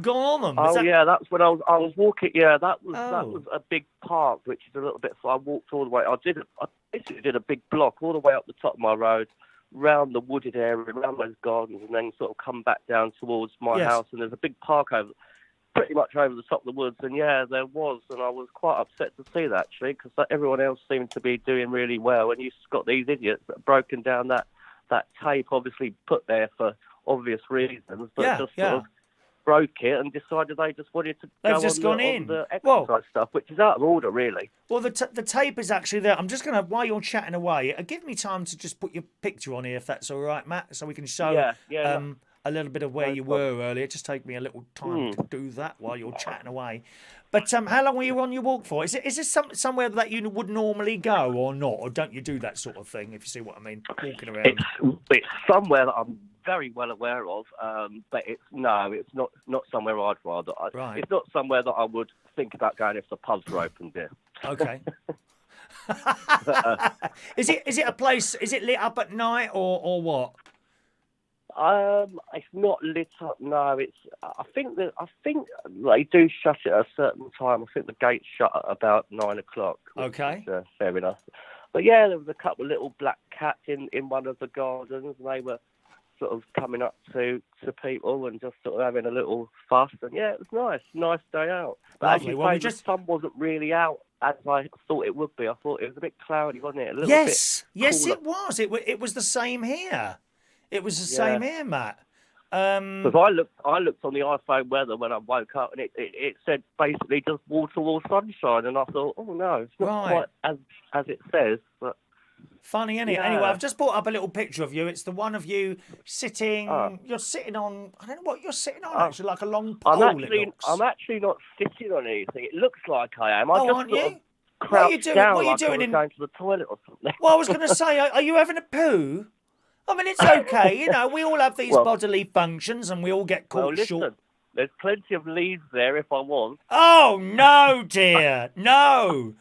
gone on them. Yeah, that's when I was walking. Yeah, that was a big park, which is a little bit. So I walked all the way. I basically did a big block all the way up the top of my road, round the wooded area, around those gardens, and then sort of come back down towards my house. And there's a big park pretty much over the top of the woods, and yeah, there was, and I was quite upset to see that, actually, because everyone else seemed to be doing really well, and you've got these idiots that have broken down that tape, obviously put there for obvious reasons, but sort of broke it and decided they just wanted to go on the exercise stuff, which is out of order, really. Well, the tape is actually there. I'm just going to, while you're chatting away, give me time to just put your picture on here, if that's all right, Matt, so we can show a little bit of where you were earlier. Just take me a little time to do that while you're chatting away. But how long were you on your walk for? Is this somewhere that you would normally go or not? Or don't you do that sort of thing, if you see what I mean, walking around? It's somewhere that I'm very well aware of, but it's not somewhere I'd rather. Right. It's not somewhere that I would think about going if the pubs were open there. Okay. Is it a place, is it lit up at night or what? It's not lit up. No, I think they do shut it at a certain time. I think the gates shut at about 9 o'clock. Okay. Is, fair enough. But yeah, there was a couple of little black cats in one of the gardens, and they were sort of coming up to people and just sort of having a little fuss. And yeah, it was nice day out. But lovely. as you say, the sun wasn't really out as I thought it would be. I thought it was a bit cloudy, wasn't it? Yes, it was. It was the same here. It was the same here, Matt. Because I looked on the iPhone weather when I woke up, and it said basically just water or sunshine, and I thought, oh no, it's not quite as it says. But funny, isn't it? Yeah. Anyway, I've just brought up a little picture of you. It's the one of you sitting. You're sitting on. I don't know what you're sitting on. Actually, like a long pole. I'm actually not sitting on anything. It looks like I am. I just aren't you? What are you doing? down What are you like doing I was going to the toilet or something. Well, I was going to say, are you having a poo? I mean, it's okay. You know, we all have these bodily functions, and we all get caught short. There's plenty of leaves there if I want. Oh no, dear, no!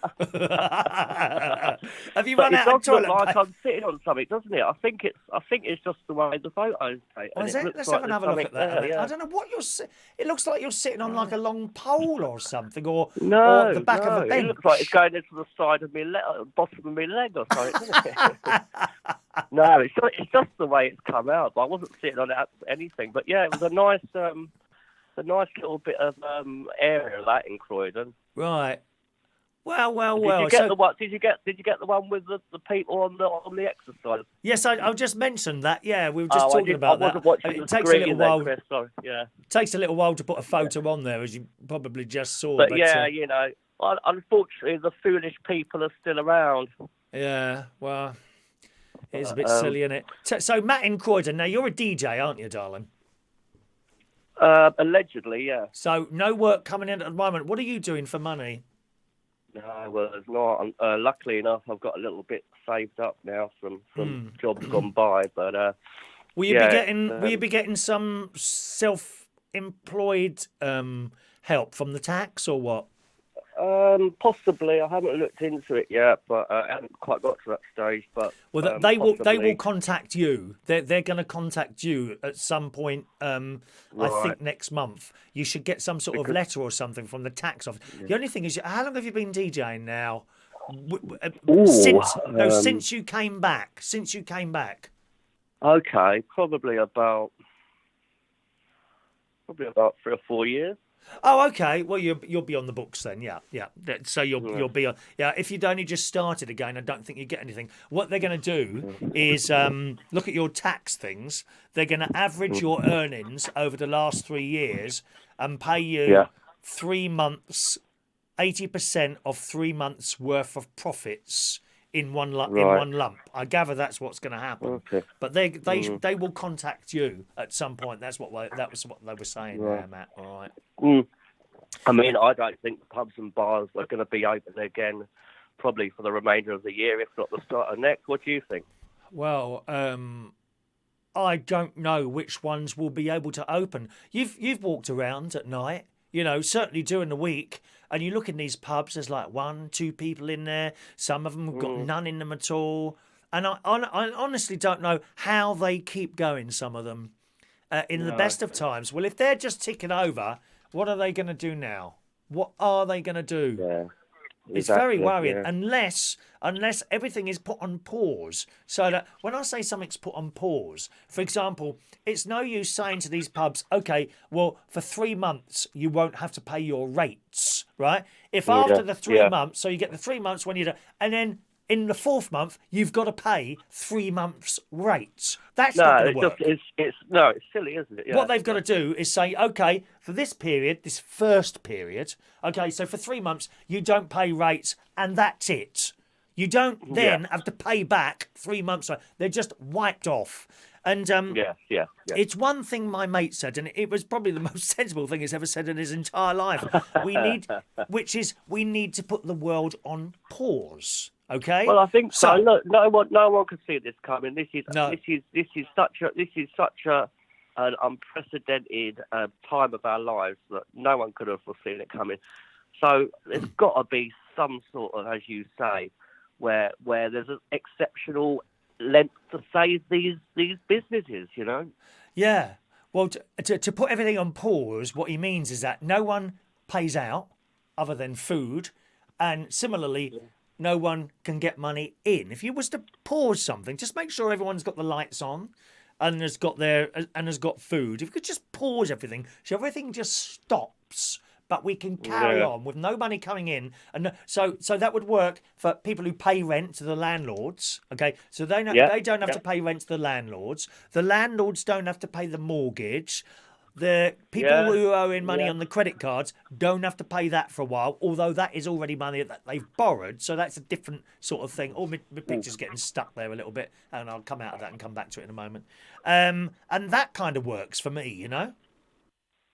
Have you run out of toilet paper? It does look like I'm sitting on something, doesn't it? I think it's just the way the photos take. Oh, is it? Let's have another look at that. I don't know what you're. It looks like you're sitting on like a long pole or something, or the back of a bench. It looks like it's going into the side of my bottom of my leg or something, doesn't it? No, it's just the way it's come out. But I wasn't sitting on anything. But yeah, it was a nice little bit of area that in Croydon. Right. Well. Did you get the one? Did you get the one with the people on the exercise? Yes, I just mentioned that. Yeah, we were just talking about that. I wasn't watching it takes a little while. Chris, sorry. Yeah. Takes a little while to put a photo on there, as you probably just saw. But yeah, you know, unfortunately, the foolish people are still around. Yeah. Well, it's a bit silly, isn't it? So Matt in Croydon. Now you're a DJ, aren't you, darling? Allegedly, yeah. So no work coming in at the moment. What are you doing for money? No, well, there's not. Luckily enough, I've got a little bit saved up now from jobs gone by. But will you be getting some self-employed help from the tax or what? Possibly. I haven't looked into it yet, but I haven't quite got to that stage. But they will contact you. They're going to contact you at some point. I think next month. You should get some sort of letter or something from the tax office. Yeah. The only thing is, how long have you been DJing now? Since you came back. Since you came back. Okay, probably about 3 or 4 years. Oh, okay. Well, you'll be on the books then. Yeah. So you'll be on. Yeah. If you'd only just started again, I don't think you get anything. What they're going to do is look at your tax things. They're going to average your earnings over the last 3 years and pay you 3 months, 80% of 3 months worth of profits in one lump. I gather that's what's going to happen. Okay. But they will contact you at some point. That was what they were saying there, Matt. All right. I mean, I don't think the pubs and bars are going to be open again, probably for the remainder of the year, if not the start of next. What do you think? Well, I don't know which ones will be able to open. You've walked around at night, you know, certainly during the week, and you look in these pubs. There's like 1, 2 people in there. Some of them have got none in them at all. And I honestly don't know how they keep going. Some of them, in the best of times. Well, if they're just ticking over, what are they going to do now? What are they going to do? Yeah. It's very worrying, unless everything is put on pause. So that when I say something's put on pause, for example, it's no use saying to these pubs, okay, well, for 3 months you won't have to pay your rates, right? If after the 3 months, so you get the 3 months when you do, and then in the 4th month you've got to pay 3 months rates. That's not going to work. It's silly, isn't it? Yeah. What they've got to do is say, okay, for this period, this first period, okay, so for 3 months, you don't pay rates, and that's it. You don't then have to pay back 3 months. They're just wiped off. And it's one thing my mate said, and it was probably the most sensible thing he's ever said in his entire life. We need to put the world on pause. Okay. Well, I think so. No one can see this coming. This is such an unprecedented time of our lives that no one could have foreseen it coming. So there's got to be some sort of, as you say, where there's an exceptional length to save these businesses. You know. Yeah. Well, to put everything on pause, what he means is that no one pays out other than food, and similarly. Yeah. No one can get money in. If you was to pause something, just make sure everyone's got the lights on and has got food. If you could just pause everything, so everything just stops but we can carry on with no money coming in. And so that would work for people who pay rent to the landlords. Okay, so they don't have to pay rent to the landlords. The landlords don't have to pay the mortgage. The people who owe in money on the credit cards don't have to pay that for a while, although that is already money that they've borrowed, so that's a different sort of thing. My picture's getting stuck there a little bit, and I'll come out of that and come back to it in a moment. And that kind of works for me, you know?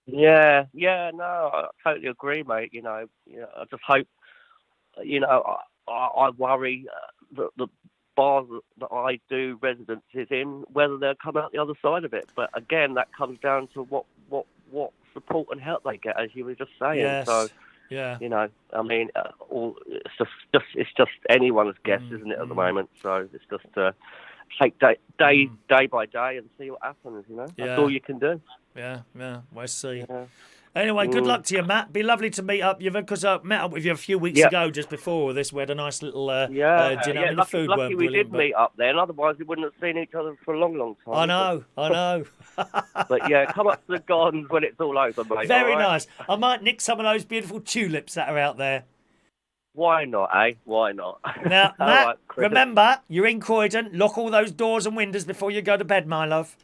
Yeah, no, I totally agree, mate. I just hope, I worry that the bars that I do residencies in, whether they'll come out the other side of it. But again, that comes down to what support and help they get, as you were just saying. Yes. So, I mean, it's just anyone's guess, isn't it, at the moment? So it's just take day by day and see what happens. That's all you can do. Yeah, we'll see. Yeah. Anyway, good luck to you, Matt. Be lovely to meet up. Because I met up with you a few weeks ago, just before this. We had a nice little dinner. The food lucky we did meet up then. Otherwise, we wouldn't have seen each other for a long, long time. I know. But yeah, come up to the gardens when it's all over, mate. Very nice. I might nick some of those beautiful tulips that are out there. Why not, eh? Why not? Now, Matt, remember, you're in Croydon. Lock all those doors and windows before you go to bed, my love.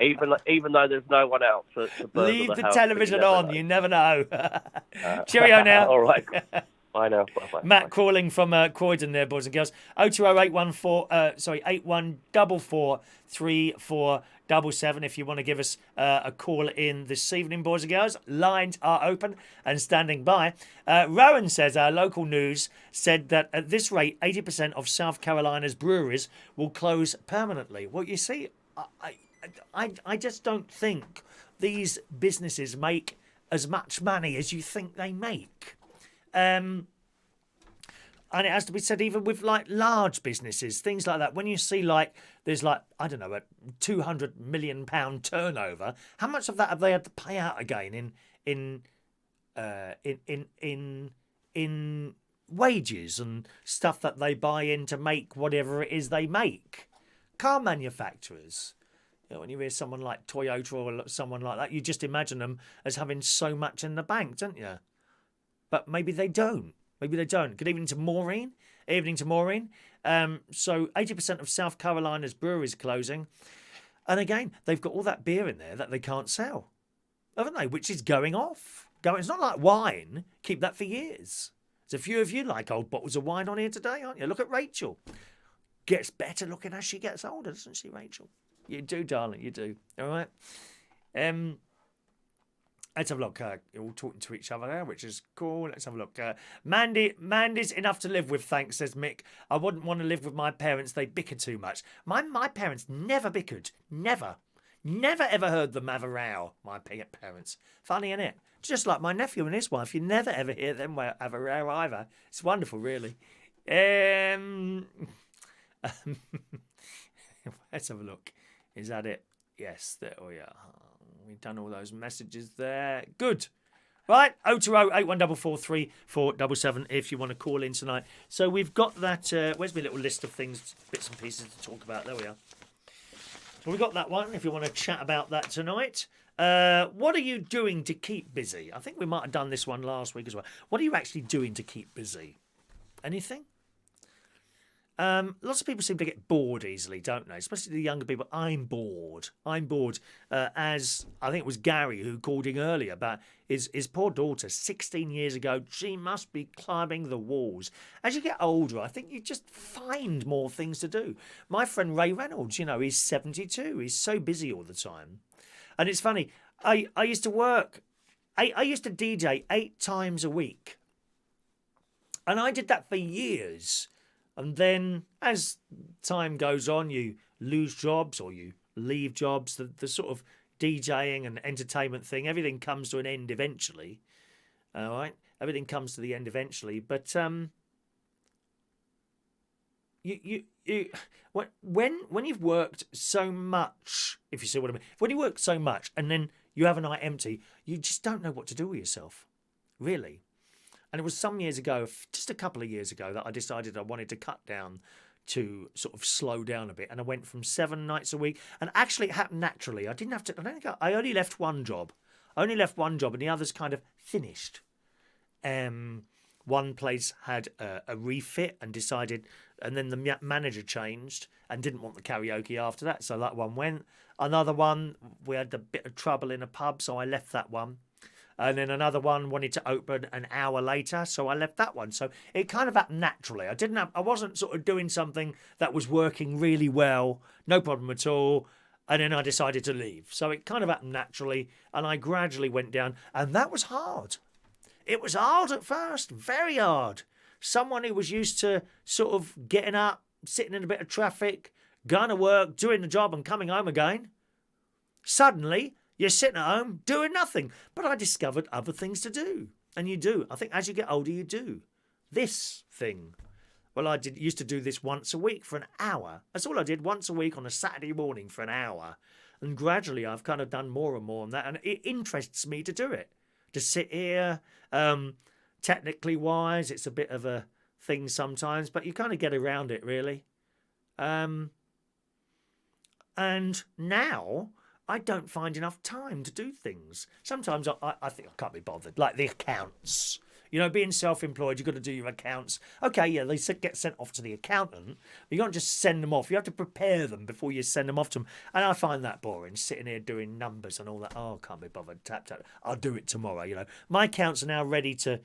even though there's no one else. Leave the television on. You never know. Cheerio now. All right. Bye now. Bye-bye. Matt calling from Croydon there, boys and girls. 81443477 if you want to give us a call in this evening, boys and girls. Lines are open and standing by. Rowan says our local news said that at this rate, 80% of South Carolina's breweries will close permanently. Well, you see, I just don't think these businesses make as much money as you think they make. And it has to be said even with like large businesses, things like that. When you see there's a £200 million turnover, how much of that have they had to pay out again in wages and stuff that they buy in to make whatever it is they make? Car manufacturers. When you hear someone like Toyota or someone like that, you just imagine them as having so much in the bank, don't you? But maybe they don't. Good evening to Maureen. So 80% of South Carolina's breweries closing. And again, they've got all that beer in there that they can't sell, haven't they? Which is going off. It's not like wine. Keep that for years. There's a few of you like old bottles of wine on here today, aren't you? Look at Rachel. Gets better looking as she gets older, doesn't she, Rachel? You do, darling, you do. All right. Let's have a look. You're all talking to each other there, which is cool. Let's have a look. Mandy's enough to live with, thanks, says Mick. I wouldn't want to live with my parents. They bicker too much. My parents never bickered. Never ever heard them have a row, my parents. Funny, isn't it? Just like my nephew and his wife. You never ever hear them have a row either. It's wonderful, really. Let's have a look. Is that it? Yes, there we are. We've done all those messages there. Good. Right, 020-81443477 if you want to call in tonight. So we've got that. Where's my little list of things, bits and pieces to talk about? There we are. So we've got that one if you want to chat about that tonight. What are you doing to keep busy? I think we might have done this one last week as well. What are you actually doing to keep busy? Anything? Lots of people seem to get bored easily, don't they? Especially the younger people. I'm bored. As I think it was Gary who called in earlier about his poor daughter, 16 years ago. She must be climbing the walls. As you get older, I think you just find more things to do. My friend Ray Reynolds, he's 72. He's so busy all the time. And it's funny. I used to work. I used to DJ 8 times a week. And I did that for years. And then as time goes on, you lose jobs or you leave jobs. The sort of DJing and entertainment thing, everything comes to an end eventually. All right? Everything comes to the end eventually. But when you've worked so much, if you see what I mean, when you work so much and then you have a night empty, you just don't know what to do with yourself, really. And it was some years ago, just a couple of years ago, that I decided I wanted to cut down to sort of slow down a bit. And I went from 7 nights a week. And actually, it happened naturally. I didn't have to. I only left one job. I only left one job and the others kind of finished. One place had a refit and decided, and then the manager changed and didn't want the karaoke after that, so that one went. Another one, we had a bit of trouble in a pub, so I left that one. And then another one wanted to open an hour later, so I left that one. So it kind of happened naturally. I wasn't sort of doing something that was working really well, no problem at all. And then I decided to leave. So it kind of happened naturally, and I gradually went down, and that was hard. It was hard at first, very hard. Someone who was used to sort of getting up, sitting in a bit of traffic, going to work, doing the job and coming home again. Suddenly, you're sitting at home doing nothing. But I discovered other things to do. And you do. I think as you get older, you do. This thing. Well, I used to do this once a week for an hour. That's all I did, once a week on a Saturday morning for an hour. And gradually, I've kind of done more and more on that. And it interests me to do it. To sit here, technically wise, it's a bit of a thing sometimes, but you kind of get around it, really. And now I don't find enough time to do things. Sometimes I think I can't be bothered, like the accounts. You know, being self-employed, you've got to do your accounts. Okay, yeah, they get sent off to the accountant. But you can't just send them off. You have to prepare them before you send them off to them. And I find that boring, sitting here doing numbers and all that. Oh, can't be bothered. Tap, tap. I'll do it tomorrow, you know. My accounts are now ready to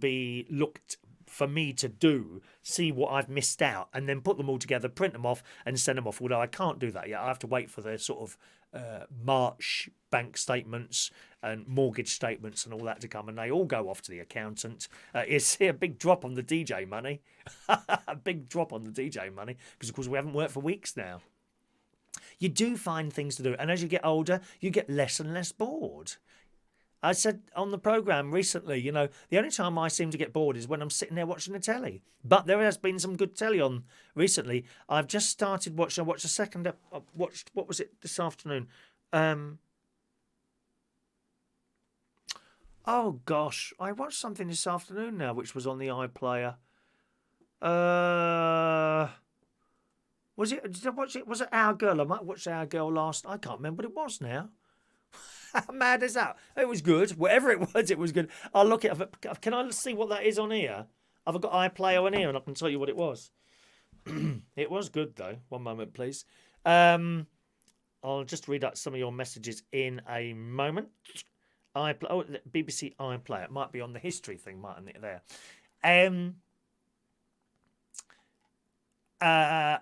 be looked for me to do, see what I've missed out, and then put them all together, print them off, and send them off. Although I can't do that yet. I have to wait for the sort of March bank statements and mortgage statements and all that to come, and they all go off to the accountant. You see a big drop on the DJ money. A big drop on the DJ money, because of course we haven't worked for weeks now. You do find things to do, and as you get older, you get less and less bored. I said on the programme recently, you know, the only time I seem to get bored is when I'm sitting there watching the telly. But there has been some good telly on recently. I've just started watching. I watched the second. I watched, what was it this afternoon? Oh gosh, I watched something this afternoon now, which was on the iPlayer. Was it? Did I watch it? Was it Our Girl? I might watch Our Girl last. I can't remember what it was now. How mad is that? It was good. Whatever it was good. I'll look it up. Can I see what that is on here? I've got iPlayer on here and I can tell you what it was. It was good though. One moment, please. I'll just read out some of your messages in a moment. BBC iPlayer. It might be on the history thing, mightn't it, there?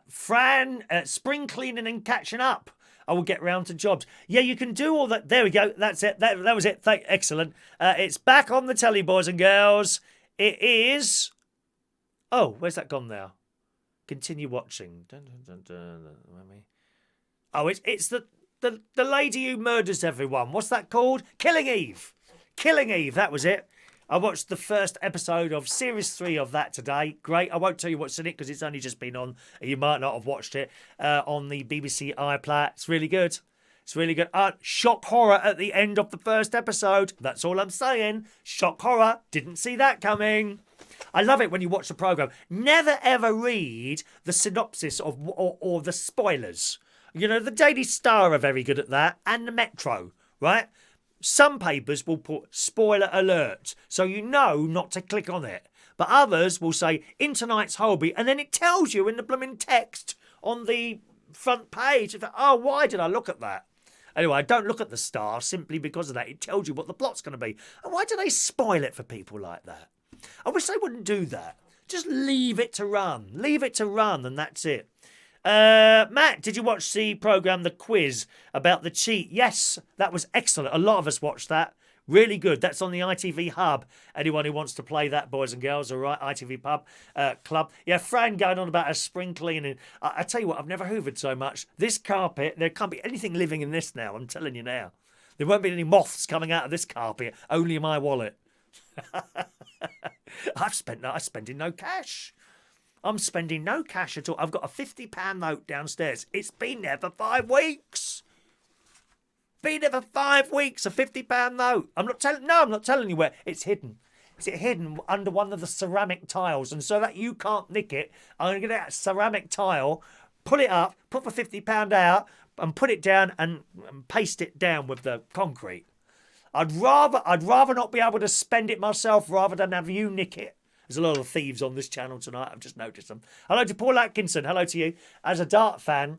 Fran, spring cleaning and catching up. I will get round to jobs. Yeah, you can do all that. There we go. That's it. That was it. Excellent. It's back on the telly, boys and girls. It is... Oh, where's that gone now? Continue watching. Dun, dun, dun, dun. Oh, it's the lady who murders everyone. What's that called? Killing Eve. Killing Eve, that was it. I watched the first episode of Series 3 of that today. Great. I won't tell you what's in it because it's only just been on. You might not have watched it on the BBC iPlayer. It's really good. It's really good. Shock horror at the end of the first episode. That's all I'm saying. Shock horror. Didn't see that coming. I love it when you watch the programme. Never ever read the synopsis of or the spoilers. You know, the Daily Star are very good at that, and the Metro, right? Some papers will put spoiler alert, so you know not to click on it. But others will say, in tonight's Holby, and then it tells you in the blooming text on the front page. Oh, why did I look at that? Anyway, I don't look at the Star simply because of that. It tells you what the plot's going to be. And why do they spoil it for people like that? I wish they wouldn't do that. Just leave it to run. Leave it to run, and that's it. Matt, did you watch the programme The Quiz about the cheat? Yes, that was excellent. A lot of us watched that. Really good. That's on the ITV Hub. Anyone who wants to play that, boys and girls, all right, ITV Pub Club. Yeah, Fran going on about a spring cleaning. I tell you what, I've never hoovered so much. This carpet, there can't be anything living in this now, I'm telling you now. There won't be any moths coming out of this carpet, only my wallet. I'm spending no cash. I'm spending no cash at all. I've got a £50 note downstairs. It's been there for 5 weeks. Been there for 5 weeks, a £50 note. I'm not telling you where. It's hidden. It's hidden under one of the ceramic tiles. And so that you can't nick it, I'm going to get that ceramic tile, pull it up, put the £50 out, and put it down and paste it down with the concrete. I'd rather not be able to spend it myself rather than have you nick it. There's a lot of thieves on this channel tonight. I've just noticed them. Hello to Paul Atkinson. Hello to you. As a dart fan,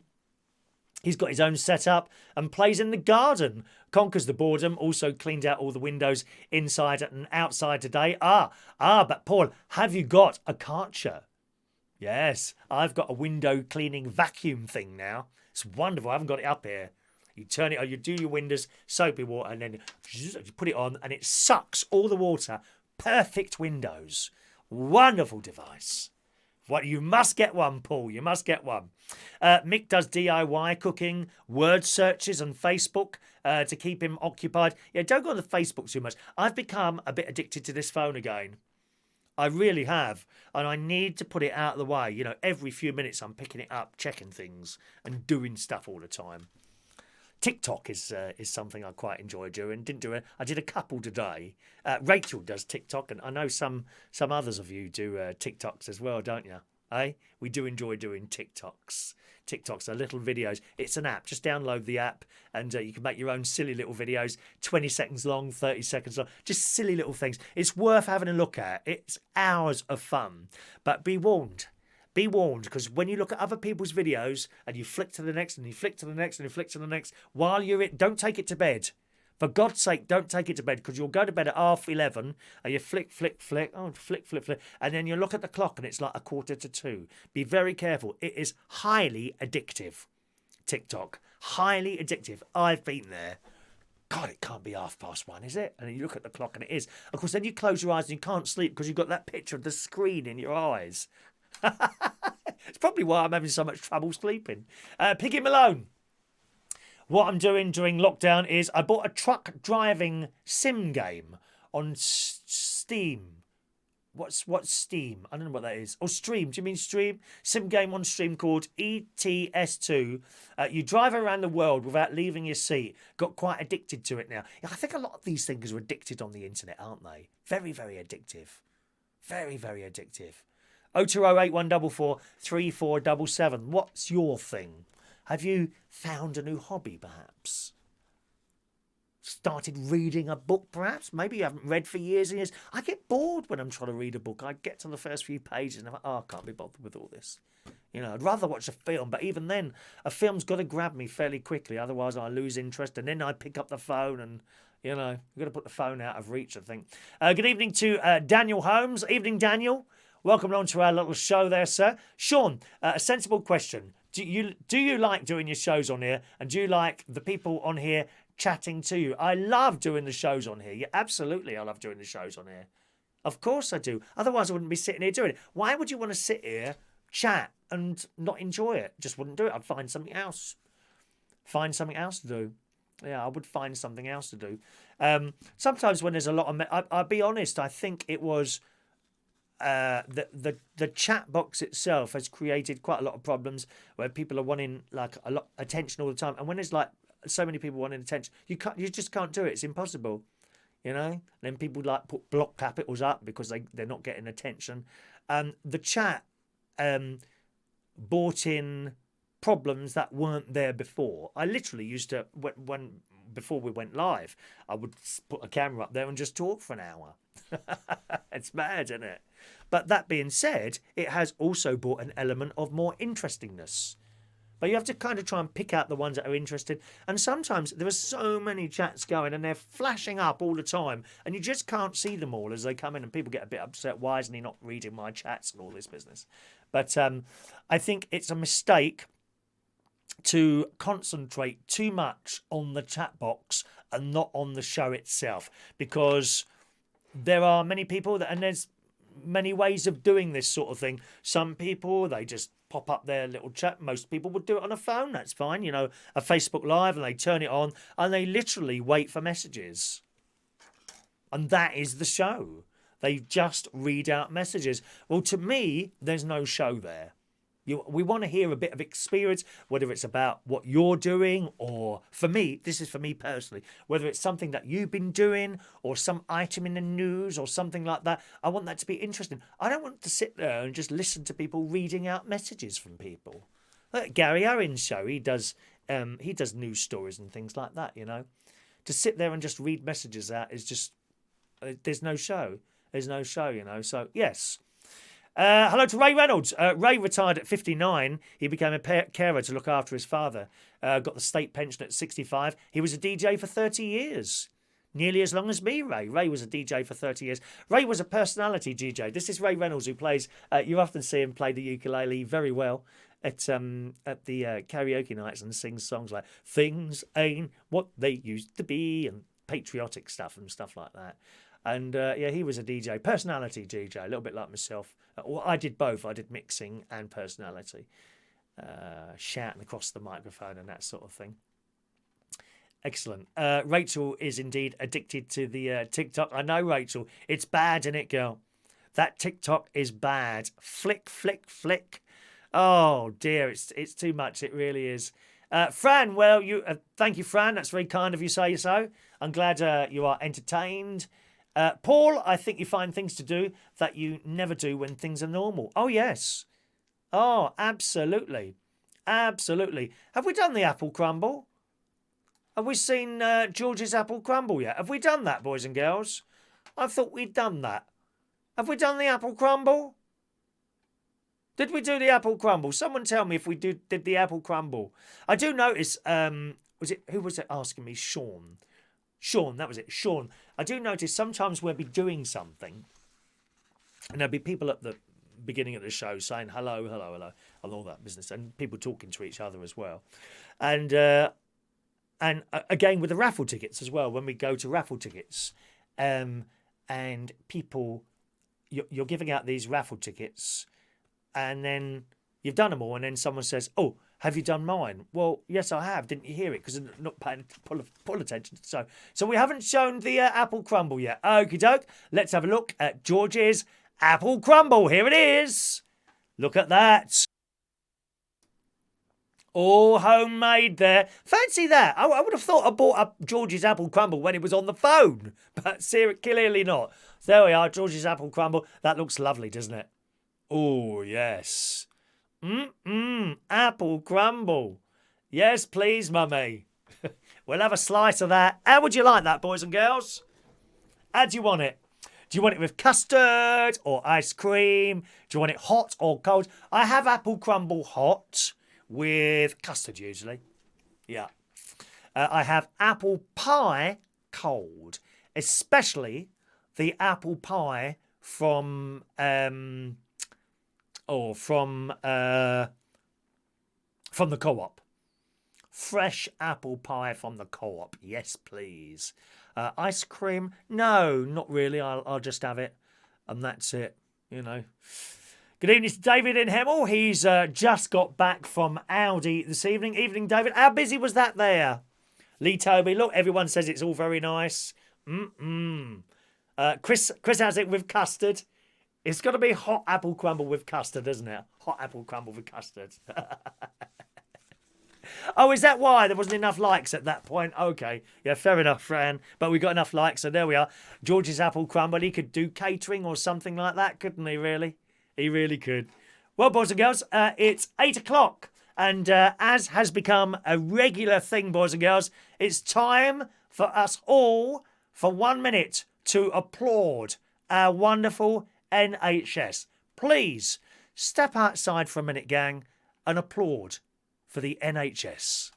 he's got his own setup and plays in the garden. Conquers the boredom. Also cleaned out all the windows inside and outside today. But Paul, have you got a Karcher? Yes, I've got a window cleaning vacuum thing now. It's wonderful. I haven't got it up here. You turn it on, you do your windows, soapy water, and then you put it on, and it sucks all the water. Perfect windows. Wonderful device. What, you must get one, Paul. You must get one. Mick does DIY cooking, word searches on Facebook to keep him occupied. Yeah, don't go on the Facebook too much. I've become a bit addicted to this phone again. I really have. And I need to put it out of the way. You know, every few minutes I'm picking it up, checking things and doing stuff all the time. TikTok is something I quite enjoy doing. I did a couple today. Rachel does TikTok, and I know some others of you do TikToks as well, don't you? Eh? We do enjoy doing TikToks. TikToks are little videos. It's an app. Just download the app, and you can make your own silly little videos, 20 seconds long, 30 seconds long. Just silly little things. It's worth having a look at. It's hours of fun. But be warned. Be warned, because when you look at other people's videos and you flick to the next and you flick to the next and you flick to the next, while you're don't take it to bed. For God's sake, don't take it to bed, because you'll go to bed at 11:30 and you flick, and then you look at the clock and it's like 1:45. Be very careful. It is highly addictive. TikTok. Highly addictive. I've been there. God, it can't be 1:30, is it? And then you look at the clock and it is. Of course, then you close your eyes and you can't sleep because you've got that picture of the screen in your eyes. It's probably why I'm having so much trouble sleeping. Piggy Malone. What I'm doing during lockdown is I bought a truck driving sim game on Steam. What's Steam? I don't know what that is. Or Stream. Do you mean Stream? Sim game on Stream called ETS2. You drive around the world without leaving your seat. Got quite addicted to it now. I think a lot of these things are addicted on the internet, aren't they? Very, very addictive. Very, very addictive. 0208144 3477. What's your thing? Have you found a new hobby, perhaps? Started reading a book, perhaps? Maybe you haven't read for years and years. I get bored when I'm trying to read a book. I get to the first few pages and I'm like, I can't be bothered with all this. You know, I'd rather watch a film, but even then, a film's got to grab me fairly quickly. Otherwise, I lose interest, and then I pick up the phone and, you know, you've got to put the phone out of reach, I think. Good evening to Daniel Holmes. Evening, Daniel. Welcome along to our little show there, sir. Sean, a sensible question. Do you like doing your shows on here? And do you like the people on here chatting to you? I love doing the shows on here. Yeah, absolutely, I love doing the shows on here. Of course I do. Otherwise, I wouldn't be sitting here doing it. Why would you want to sit here, chat, and not enjoy it? Just wouldn't do it. I'd find something else. Find something else to do. Yeah, I would find something else to do. Sometimes when there's a lot of... I'll be honest, I think it was... the chat box itself has created quite a lot of problems where people are wanting like a lot of attention all the time, and when there's like so many people wanting attention, you just can't do it. It's impossible, you know. And then people like put block capitals up because they're not getting attention. The chat brought in problems that weren't there before. I literally used to when before we went live, I would put a camera up there and just talk for an hour. It's mad, isn't it? But that being said, it has also brought an element of more interestingness. But you have to kind of try and pick out the ones that are interested. And sometimes there are so many chats going and they're flashing up all the time, and you just can't see them all as they come in, and people get a bit upset. Why isn't he not reading my chats and all this business? But I think it's a mistake to concentrate too much on the chat box and not on the show itself, because there are many people that, and there's many ways of doing this sort of thing. Some people, they just pop up their little chat. Most people would do it on a phone. That's fine. You know, a Facebook Live, and they turn it on and they literally wait for messages. And that is the show. They just read out messages. Well, to me, there's no show there. We want to hear a bit of experience, whether it's about what you're doing, or for me, this is for me personally, whether it's something that you've been doing or some item in the news or something like that. I want that to be interesting. I don't want to sit there and just listen to people reading out messages from people. Like Gary Owen's show, he does news stories and things like that, you know. to sit there and just read messages out is just, there's no show. There's no show, you know. So, yes. Hello to Ray Reynolds. Ray retired at 59. He became a carer to look after his father. Got the state pension at 65. He was a DJ for 30 years. Nearly as long as me, Ray. Ray was a DJ for 30 years. Ray was a personality DJ. This is Ray Reynolds, who plays, you often see him play the ukulele very well at the karaoke nights and sings songs like Things Ain't What They Used to Be and patriotic stuff and stuff like that. And yeah, he was a DJ, personality DJ, a little bit like myself. Well, I did both. I did mixing and personality, shouting across the microphone and that sort of thing. Excellent. Rachel is indeed addicted to the TikTok. I know, Rachel. It's bad, isn't it, girl? That TikTok is bad. Flick, flick, flick. Oh, dear. It's too much. It really is. Fran, well, thank you, Fran. That's very kind of you say so. I'm glad you are entertained. Paul, I think you find things to do that you never do when things are normal. Oh, yes. Oh, absolutely. Absolutely. Have we done the apple crumble? Have we seen George's apple crumble yet? Have we done that, boys and girls? I thought we'd done that. Have we done the apple crumble? Did we do the apple crumble? Someone tell me if we did the apple crumble. I do notice, who was it asking me? Sean, that was it. Sean. I do notice sometimes we'll be doing something and there'll be people at the beginning of the show saying hello, hello, hello, and all that business, and people talking to each other as well. And again with the raffle tickets as well, when we go to raffle tickets, and people, you're giving out these raffle tickets, and then you've done them all, and then someone says, "Oh, have you done mine?" Well, yes, I have. Didn't you hear it? Because I'm not paying full attention. So we haven't shown the apple crumble yet. Okie doke. Let's have a look at George's apple crumble. Here it is. Look at that. All homemade there. Fancy that. I would have thought I bought up George's apple crumble when it was on the phone, but clearly not. So there we are, George's apple crumble. That looks lovely, doesn't it? Oh, yes. Apple crumble. Yes, please, mummy. We'll have a slice of that. How would you like that, boys and girls? How do you want it? Do you want it with custard or ice cream? Do you want it hot or cold? I have apple crumble hot with custard usually. Yeah. I have apple pie cold, especially the apple pie from the co-op. Fresh apple pie from the co-op. Yes, please. Ice cream? No, not really. I'll just have it, and that's it. You know. Good evening to David in Hemel. He's just got back from Audi this evening. Evening, David. How busy was that there? Lee Toby. Look, everyone says it's all very nice. Chris has it with custard. It's got to be hot apple crumble with custard, isn't it? Hot apple crumble with custard. Oh, is that why there wasn't enough likes at that point? Okay. Yeah, fair enough, Fran. But we got enough likes, so there we are. George's apple crumble. He could do catering or something like that, couldn't he, really? He really could. Well, boys and girls, it's 8 o'clock. And as has become a regular thing, boys and girls, it's time for us all, for 1 minute, to applaud our wonderful NHS. Please, step outside for a minute, gang, and applaud for the NHS.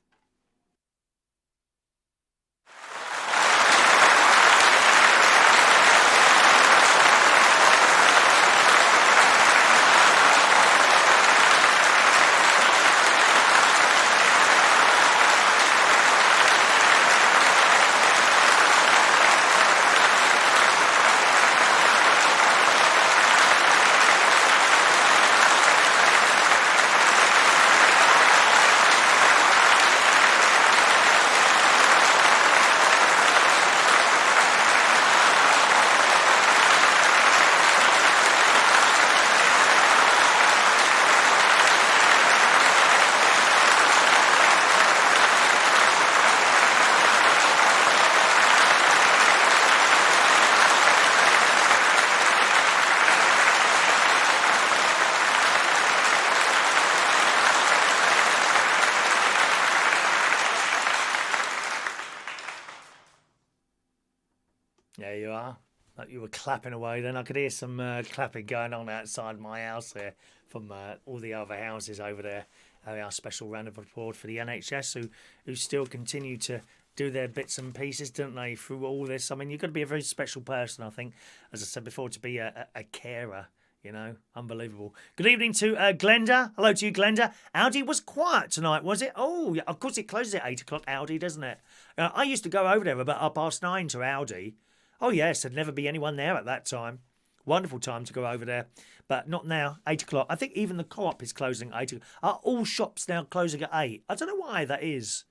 Like you were clapping away then. I could hear some clapping going on outside my house there from all the other houses over there. Our special round of applause for the NHS who still continue to do their bits and pieces, don't they, through all this. I mean, you've got to be a very special person, I think, as I said before, to be a carer. You know, unbelievable. Good evening to Glenda. Hello to you, Glenda. Aldi was quiet tonight, was it? Oh, yeah, of course it closes at 8 o'clock, Aldi, doesn't it? I used to go over there about 9:30 to Aldi. Oh, yes, there'd never be anyone there at that time. Wonderful time to go over there. But not now, 8 o'clock. I think even the Co-op is closing at 8 o'clock. Are all shops now closing at 8? I don't know why that is.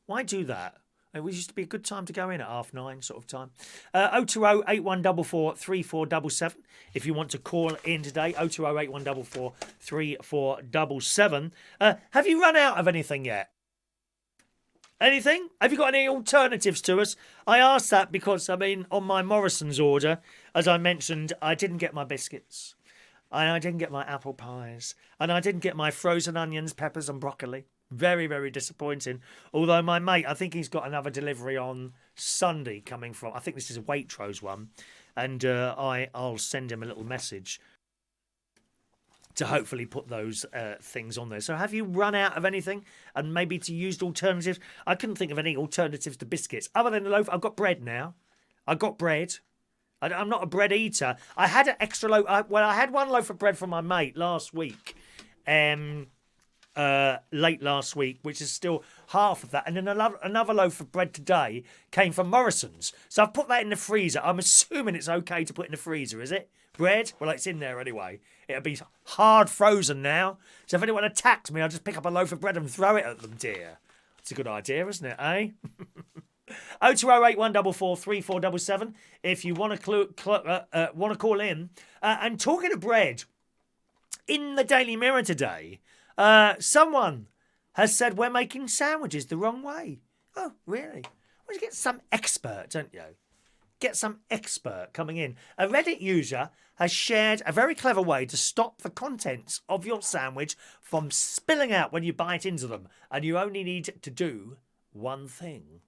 Why do that? It used to be a good time to go in at 9:30 sort of time. 020 8144 3477 if you want to call in today. 020 8144 3477. Have you run out of anything yet? Anything? Have you got any alternatives to us? I asked that because, I mean, on my Morrison's order, as I mentioned, I didn't get my biscuits. And I didn't get my apple pies. And I didn't get my frozen onions, peppers and broccoli. Very, very disappointing. Although my mate, I think he's got another delivery on Sunday coming from, I think this is a Waitrose one. And I'll send him a little message to hopefully put those things on there. So have you run out of anything and maybe to use alternatives? I couldn't think of any alternatives to biscuits other than the loaf. I've got bread now. I've got bread. I'm not a bread eater. I had an extra loaf. I had one loaf of bread from my mate last week. Late last week, which is still half of that. And then another loaf of bread today came from Morrison's. So I've put that in the freezer. I'm assuming it's okay to put in the freezer, is it? Bread? Well, it's in there anyway. It'll be hard frozen now. So if anyone attacks me, I'll just pick up a loaf of bread and throw it at them, dear. It's a good idea, isn't it, eh? 020 8144 3477 if you want to call in. And talking of bread, in the Daily Mirror today, someone has said we're making sandwiches the wrong way. Oh, really? Well, you get some expert, don't you? Get some expert coming in. A Reddit user has shared a very clever way to stop the contents of your sandwich from spilling out when you bite into them. And you only need to do one thing.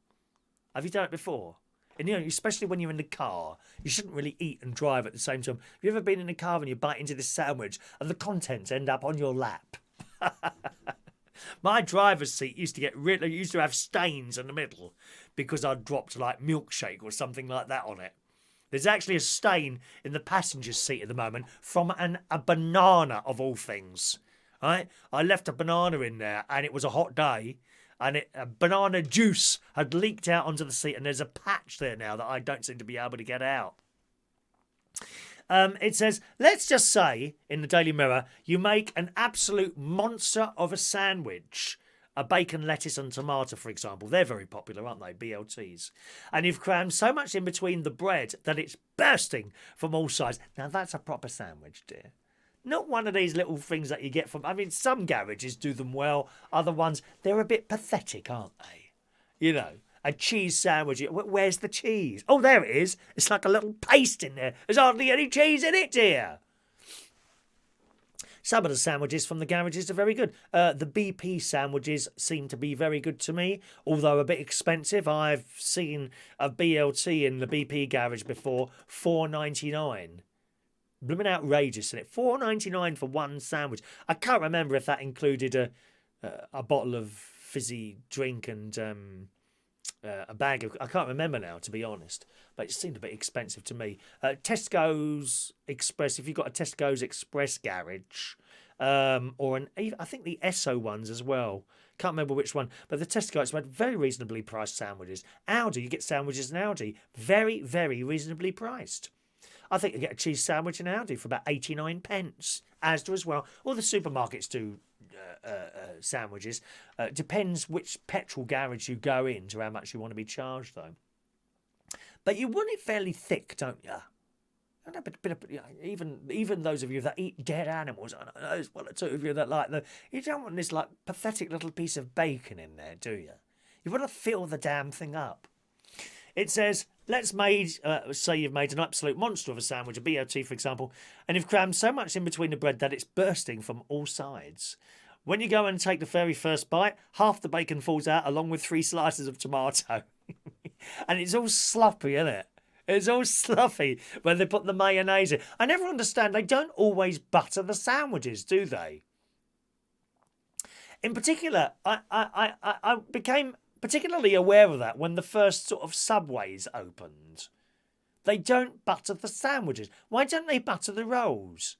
Have you done it before? And, you know, especially when you're in the car, you shouldn't really eat and drive at the same time. Have you ever been in the car and you bite into this sandwich and the contents end up on your lap? My driver's seat used to have stains in the middle because I'd dropped like milkshake or something like that on it. There's actually a stain in the passenger seat at the moment from a banana of all things. Right? I left a banana in there and it was a hot day and banana juice had leaked out onto the seat and there's a patch there now that I don't seem to be able to get out. It says, let's just say, in the Daily Mirror, you make an absolute monster of a sandwich. A bacon, lettuce and tomato, for example. They're very popular, aren't they? BLTs. And you've crammed so much in between the bread that it's bursting from all sides. Now, that's a proper sandwich, dear. Not one of these little things that you get from... I mean, some garages do them well. Other ones, they're a bit pathetic, aren't they? You know. A cheese sandwich. Where's the cheese? Oh, there it is. It's like a little paste in there. There's hardly any cheese in it, dear. Some of the sandwiches from the garages are very good. The BP sandwiches seem to be very good to me, although a bit expensive. I've seen a BLT in the BP garage before, $4.99. Blooming outrageous, isn't it? $4.99 for one sandwich. I can't remember if that included a bottle of fizzy drink and... a bag of... I can't remember now, to be honest. But it seemed a bit expensive to me. Tesco's Express, if you've got a Tesco's Express garage, I think the Esso ones as well. Can't remember which one. But the Tesco's had very reasonably priced sandwiches. Aldi, you get sandwiches in Aldi. Very, very reasonably priced. I think you get a cheese sandwich in Aldi for about 89 pence. Asda as well. All the supermarkets do sandwiches. Depends which petrol garage you go in to how much you want to be charged, though. But you want it fairly thick, don't you? Even those of you that eat dead animals, I know there's one or two of you that like them. You don't want this like pathetic little piece of bacon in there, do you? You want to fill the damn thing up. It says, say you've made an absolute monster of a sandwich, a BLT for example, and you've crammed so much in between the bread that it's bursting from all sides. When you go and take the very first bite, half the bacon falls out along with 3 slices of tomato. And it's all sloppy, isn't it? It's all sluffy when they put the mayonnaise in. I never understand. They don't always butter the sandwiches, do they? In particular, I became particularly aware of that when the first sort of Subways opened. They don't butter the sandwiches. Why don't they butter the rolls?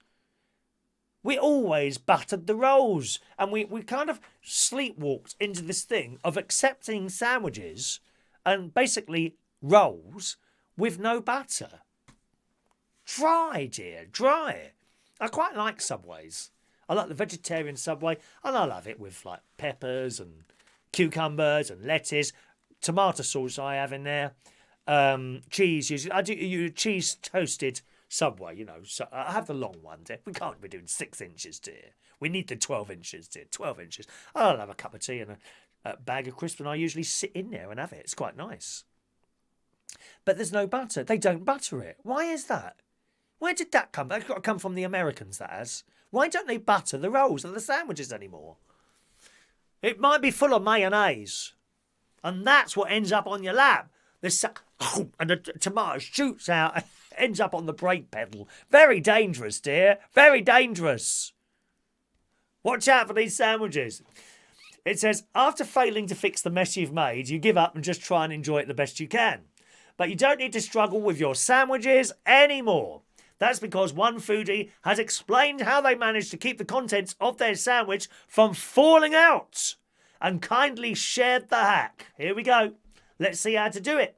We always buttered the rolls. And we kind of sleepwalked into this thing of accepting sandwiches and basically rolls with no butter. Try, dear, try it. I quite like Subways. I like the vegetarian Subway, and I love it with like peppers and cucumbers and lettuce, tomato sauce I have in there, cheese. Usually, I do cheese toasted Subway. You know, so I have the long one, dear. We can't be doing 6 inches, dear. We need the 12 inches, dear. 12 inches. I'll have a cup of tea and a bag of crisps, and I usually sit in there and have it. It's quite nice. But there's no butter. They don't butter it. Why is that? Where did that come? That's got to come from the Americans, that has. Why don't they butter the rolls and the sandwiches anymore? It might be full of mayonnaise. And that's what ends up on your lap. And the tomato shoots out and ends up on the brake pedal. Very dangerous, dear. Very dangerous. Watch out for these sandwiches. It says, after failing to fix the mess you've made, you give up and just try and enjoy it the best you can. But you don't need to struggle with your sandwiches anymore. That's because one foodie has explained how they managed to keep the contents of their sandwich from falling out and kindly shared the hack. Here we go. Let's see how to do it.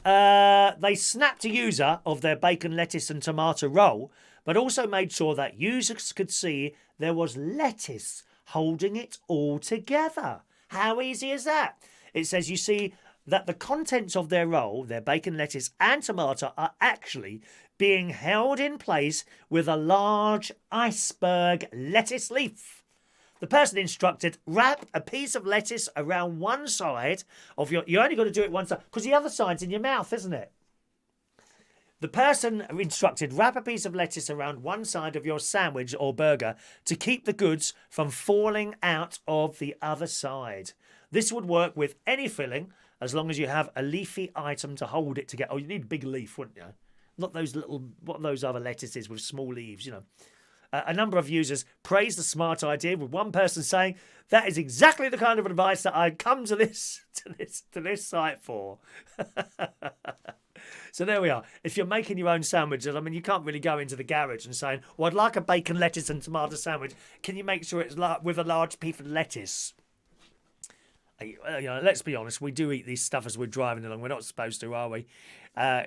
They snapped a user of their bacon, lettuce and tomato roll, but also made sure that users could see there was lettuce holding it all together. How easy is that? It says you see that the contents of their roll, their bacon, lettuce and tomato, are actually being held in place with a large iceberg lettuce leaf. The person instructed, wrap a piece of lettuce around one side of your... You only got to do it one side, because the other side's in your mouth, isn't it? The person instructed, wrap a piece of lettuce around one side of your sandwich or burger to keep the goods from falling out of the other side. This would work with any filling, as long as you have a leafy item to hold it together. Oh, you need a big leaf, wouldn't you? Not those little, what are those other lettuces with small leaves, you know. A number of users praised the smart idea, with one person saying, that is exactly the kind of advice that I'd come to this site for. So there we are. If you're making your own sandwiches, I mean, you can't really go into the garage and saying, well, I'd like a bacon, lettuce and tomato sandwich. Can you make sure it's with a large piece of lettuce? You know, let's be honest, we do eat this stuff as we're driving along. We're not supposed to, are we? I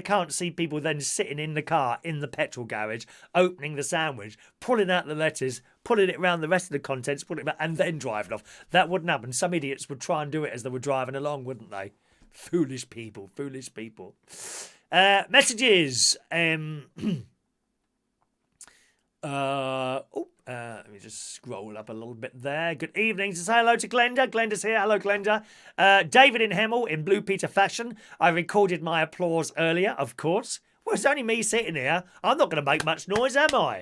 can't see people then sitting in the car in the petrol garage, opening the sandwich, pulling out the lettuce, pulling it around the rest of the contents, putting it back, and then driving off. That wouldn't happen. Some idiots would try and do it as they were driving along, wouldn't they? Foolish people, foolish people. Messages. Let me just scroll up a little bit there. Good evening. To say hello to Glenda. Glenda's here. Hello, Glenda. David in Hemel in Blue Peter fashion. I recorded my applause earlier, of course. Well, it's only me sitting here. I'm not going to make much noise, am I?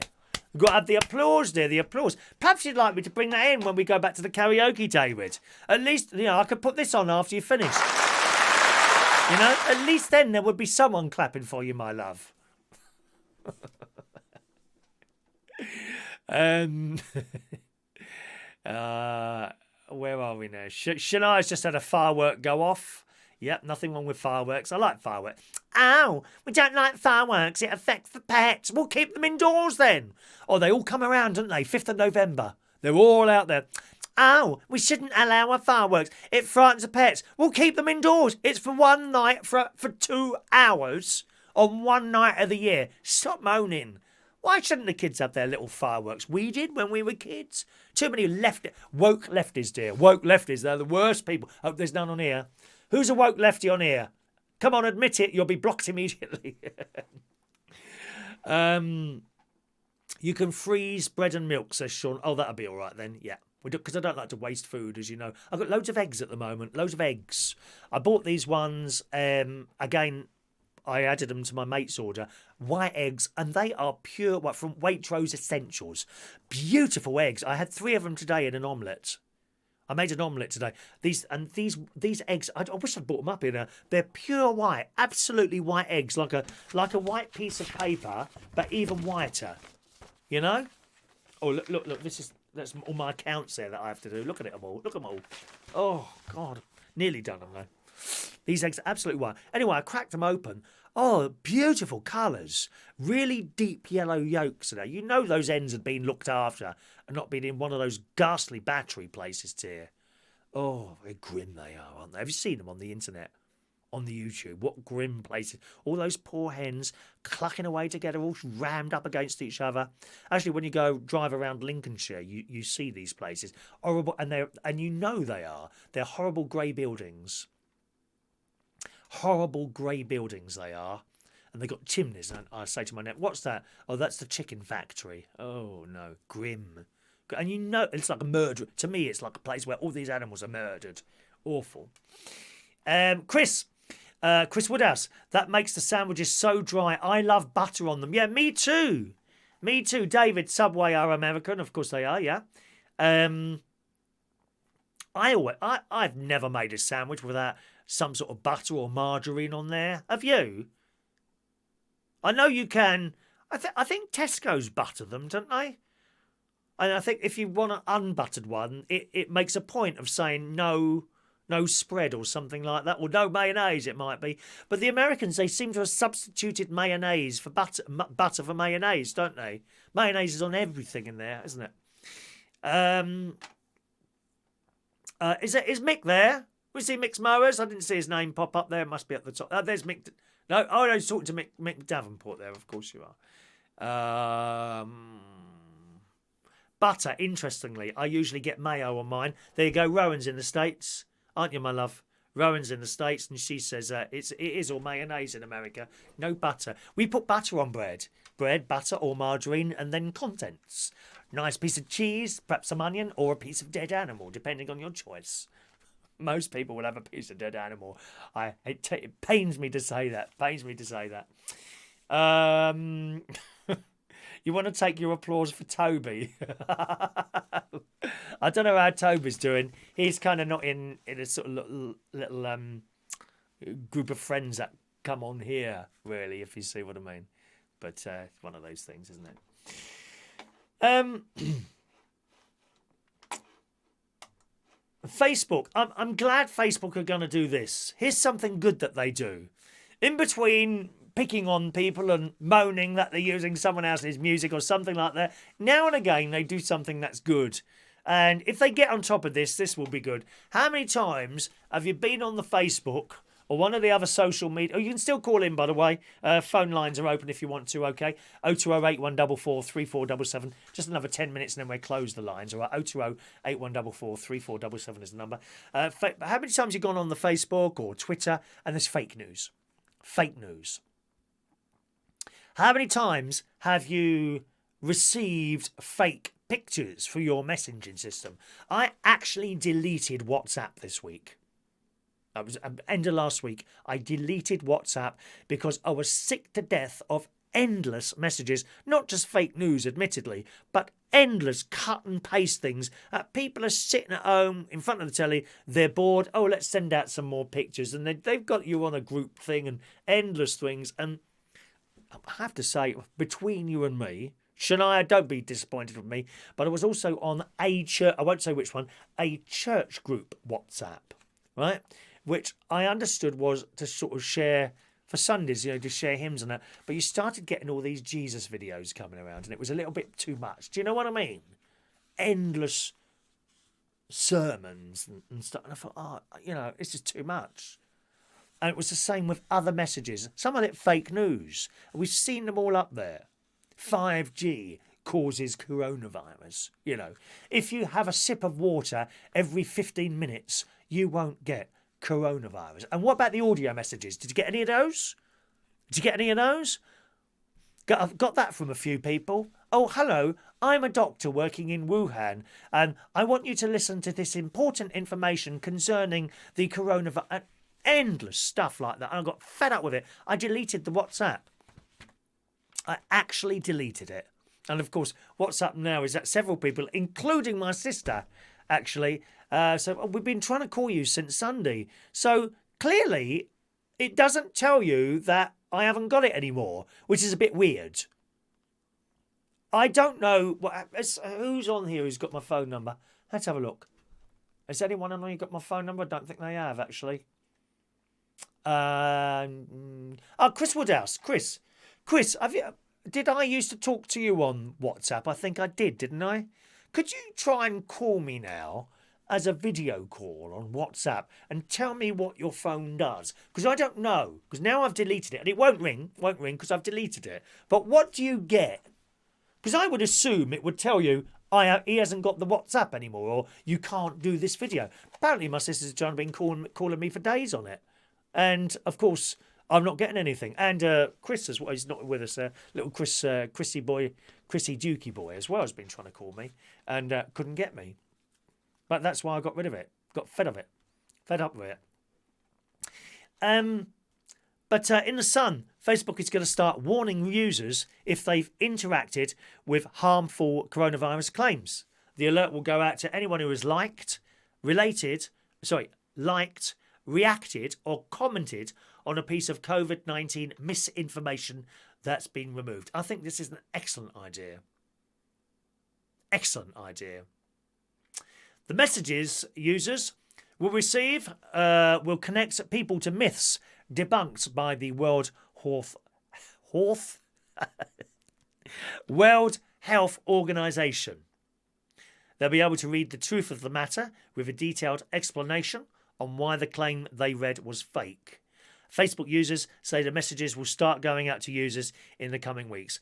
We've got to have the applause, dear, the applause. Perhaps you'd like me to bring that in when we go back to the karaoke, David. At least, you know, I could put this on after you finish. You know, at least then there would be someone clapping for you, my love. Where are we now? Shania's just had a firework go off. Yep, nothing wrong with fireworks. I like fireworks. Ow, we don't like fireworks. It affects the pets. We'll keep them indoors then. Oh, they all come around, don't they? 5th of November. They're all out there. Oh, we shouldn't allow our fireworks. It frightens the pets. We'll keep them indoors. It's for one night, for 2 hours on one night of the year. Stop moaning. Why shouldn't the kids have their little fireworks? We did when we were kids. Too many woke lefties, dear. Woke lefties. They're the worst people. Hope there's none on here. Who's a woke lefty on here? Come on, admit it. You'll be blocked immediately. You can freeze bread and milk, says Sean. Oh, that'll be all right then. Yeah. Because I don't like to waste food, as you know. I've got loads of eggs at the moment. Loads of eggs. I bought these ones, again, I added them to my mate's order. White eggs, and they are pure, from Waitrose Essentials. Beautiful eggs. I had 3 of them today in an omelette. I made an omelette today. These eggs. I wish I'd brought them up here. They're pure white, absolutely white eggs, like a white piece of paper, but even whiter. You know? Oh look! That's all my accounts there that I have to do. Look at it all. Look at them all. Oh God, nearly done them though. These eggs are absolutely white. Anyway, I cracked them open. Oh, beautiful colours. Really deep yellow yolks today. You know those ends had been looked after and not been in one of those ghastly battery places here. Oh, very grim they are, aren't they? Have you seen them on the internet? On the YouTube? What grim places. All those poor hens clucking away together, all rammed up against each other. Actually, when you go drive around Lincolnshire, you see these places. Horrible, and you know they are. They're horrible grey buildings. Horrible grey buildings they are, and they got chimneys. And I say to my net, "What's that?" Oh, that's the chicken factory. Oh no, grim. And you know, it's like a murder. To me, it's like a place where all these animals are murdered. Awful. Chris Woodhouse, that makes the sandwiches so dry. I love butter on them. Yeah, me too. Me too. David, Subway are American, of course they are. Yeah. I've never made a sandwich without some sort of butter or margarine on there. Have you? I know you can. I think Tesco's butter them, don't they? And I think if you want an unbuttered one, it makes a point of saying no spread or something like that, or no mayonnaise it might be. But the Americans, they seem to have substituted mayonnaise for butter for mayonnaise, don't they? Mayonnaise is on everything in there, isn't it? Is Mick there? We see Mick's Mowers. I didn't see his name pop up there. It must be at the top. There's Mick. No, I was talking to Mick Davenport there. Of course you are. Butter, interestingly, I usually get mayo on mine. There you go. Rowan's in the States, aren't you, my love? Rowan's in the States, and she says it is all mayonnaise in America. No butter. We put butter on bread, butter, or margarine, and then contents. Nice piece of cheese, perhaps some onion, or a piece of dead animal, depending on your choice. Most people will have a piece of dead animal. It pains me to say that. You want to take your applause for Toby? I don't know how Toby's doing. He's kind of not in a sort of little group of friends that come on here, really, if you see what I mean. But it's one of those things, isn't it? Facebook. I'm glad Facebook are going to do this. Here's something good that they do. In between picking on people and moaning that they're using someone else's music or something like that, now and again they do something that's good. And if they get on top of this will be good. How many times have you been on the Facebook or one of the other social media? Oh, you can still call in, by the way. Phone lines are open if you want to, okay? 020-8144-3477. Just another 10 minutes and then we'll close the lines, all right? 020-8144-3477 is the number. How many times have you gone on the Facebook or Twitter and there's fake news? Fake news. How many times have you received fake pictures for your messaging system? I actually deleted WhatsApp this week. That was end of last week. I deleted WhatsApp because I was sick to death of endless messages, not just fake news, admittedly, but endless cut and paste things. People are sitting at home in front of the telly, they're bored. Oh, let's send out some more pictures, and they've got you on a group thing and endless things. And I have to say, between you and me, Shania, don't be disappointed with me, but I was also on a church, I won't say which one, a church group WhatsApp, right? Which I understood was to sort of share for Sundays, to share hymns and that. But you started getting all these Jesus videos coming around, and it was a little bit too much. Do you know what I mean? Endless sermons and stuff. And I thought, it's just too much. And it was the same with other messages. Some of it fake news. We've seen them all up there. 5G causes coronavirus. If you have a sip of water every 15 minutes, you won't get coronavirus. And what about the audio messages? Did you get any of those? I've got that from a few people. Oh, hello, I'm a doctor working in Wuhan, and I want you to listen to this important information concerning the coronavirus. Endless stuff like that. And I got fed up with it. I deleted the WhatsApp. I actually deleted it. And of course, what's up now is that several people, including my sister, actually, So we've been trying to call you since Sunday. So clearly, it doesn't tell you that I haven't got it anymore, which is a bit weird. I don't know who's on here who's got my phone number. Let's have a look. Has anyone on here got my phone number? I don't think they have, actually. Chris Woodhouse. Chris, did I used to talk to you on WhatsApp? I think I did, didn't I? Could you try and call me now as a video call on WhatsApp and tell me what your phone does? Because I don't know. Because now I've deleted it. And it won't ring because I've deleted it. But what do you get? Because I would assume it would tell you he hasn't got the WhatsApp anymore, or you can't do this video. Apparently my sister's John been calling me for days on it. And, of course, I'm not getting anything. And Chris, as well, he's not with us, little Chrissy Dukey boy as well has been trying to call me and couldn't get me. But that's why I got rid of it. Got fed up with it. But in the Sun, Facebook is going to start warning users if they've interacted with harmful coronavirus claims. The alert will go out to anyone who has liked, reacted or commented on a piece of COVID-19 misinformation that's been removed. I think this is an excellent idea. Excellent idea. The messages users will receive will connect people to myths debunked by the World Health Organization. They'll be able to read the truth of the matter with a detailed explanation on why the claim they read was fake. Facebook users say the messages will start going out to users in the coming weeks.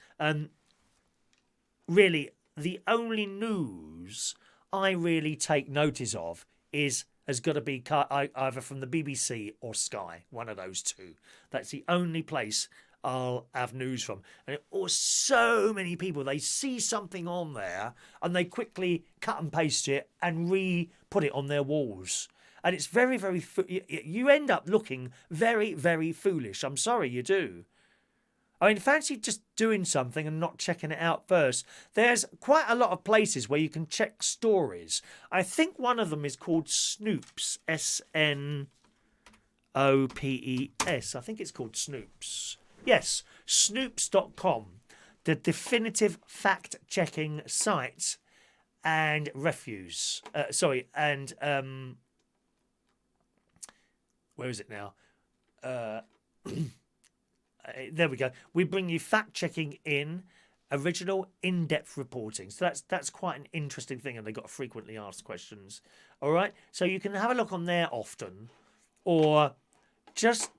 Really, the only news I really take notice of has got to be either from the BBC or Sky, one of those two. That's the only place I'll have news from. And so many people, they see something on there and they quickly cut and paste it and re-put it on their walls. And it's very, very... You end up looking very, very foolish. I'm sorry, you do. I mean, fancy just doing something and not checking it out first. There's quite a lot of places where you can check stories. I think one of them is called Snoops. Snopes. I think it's called Snoops. Yes, snoops.com. The definitive fact-checking site and refuse. Where is it now? There we go. We bring you fact-checking in original, in-depth reporting. So that's quite an interesting thing, and they've got frequently asked questions. All right? So you can have a look on there often, or just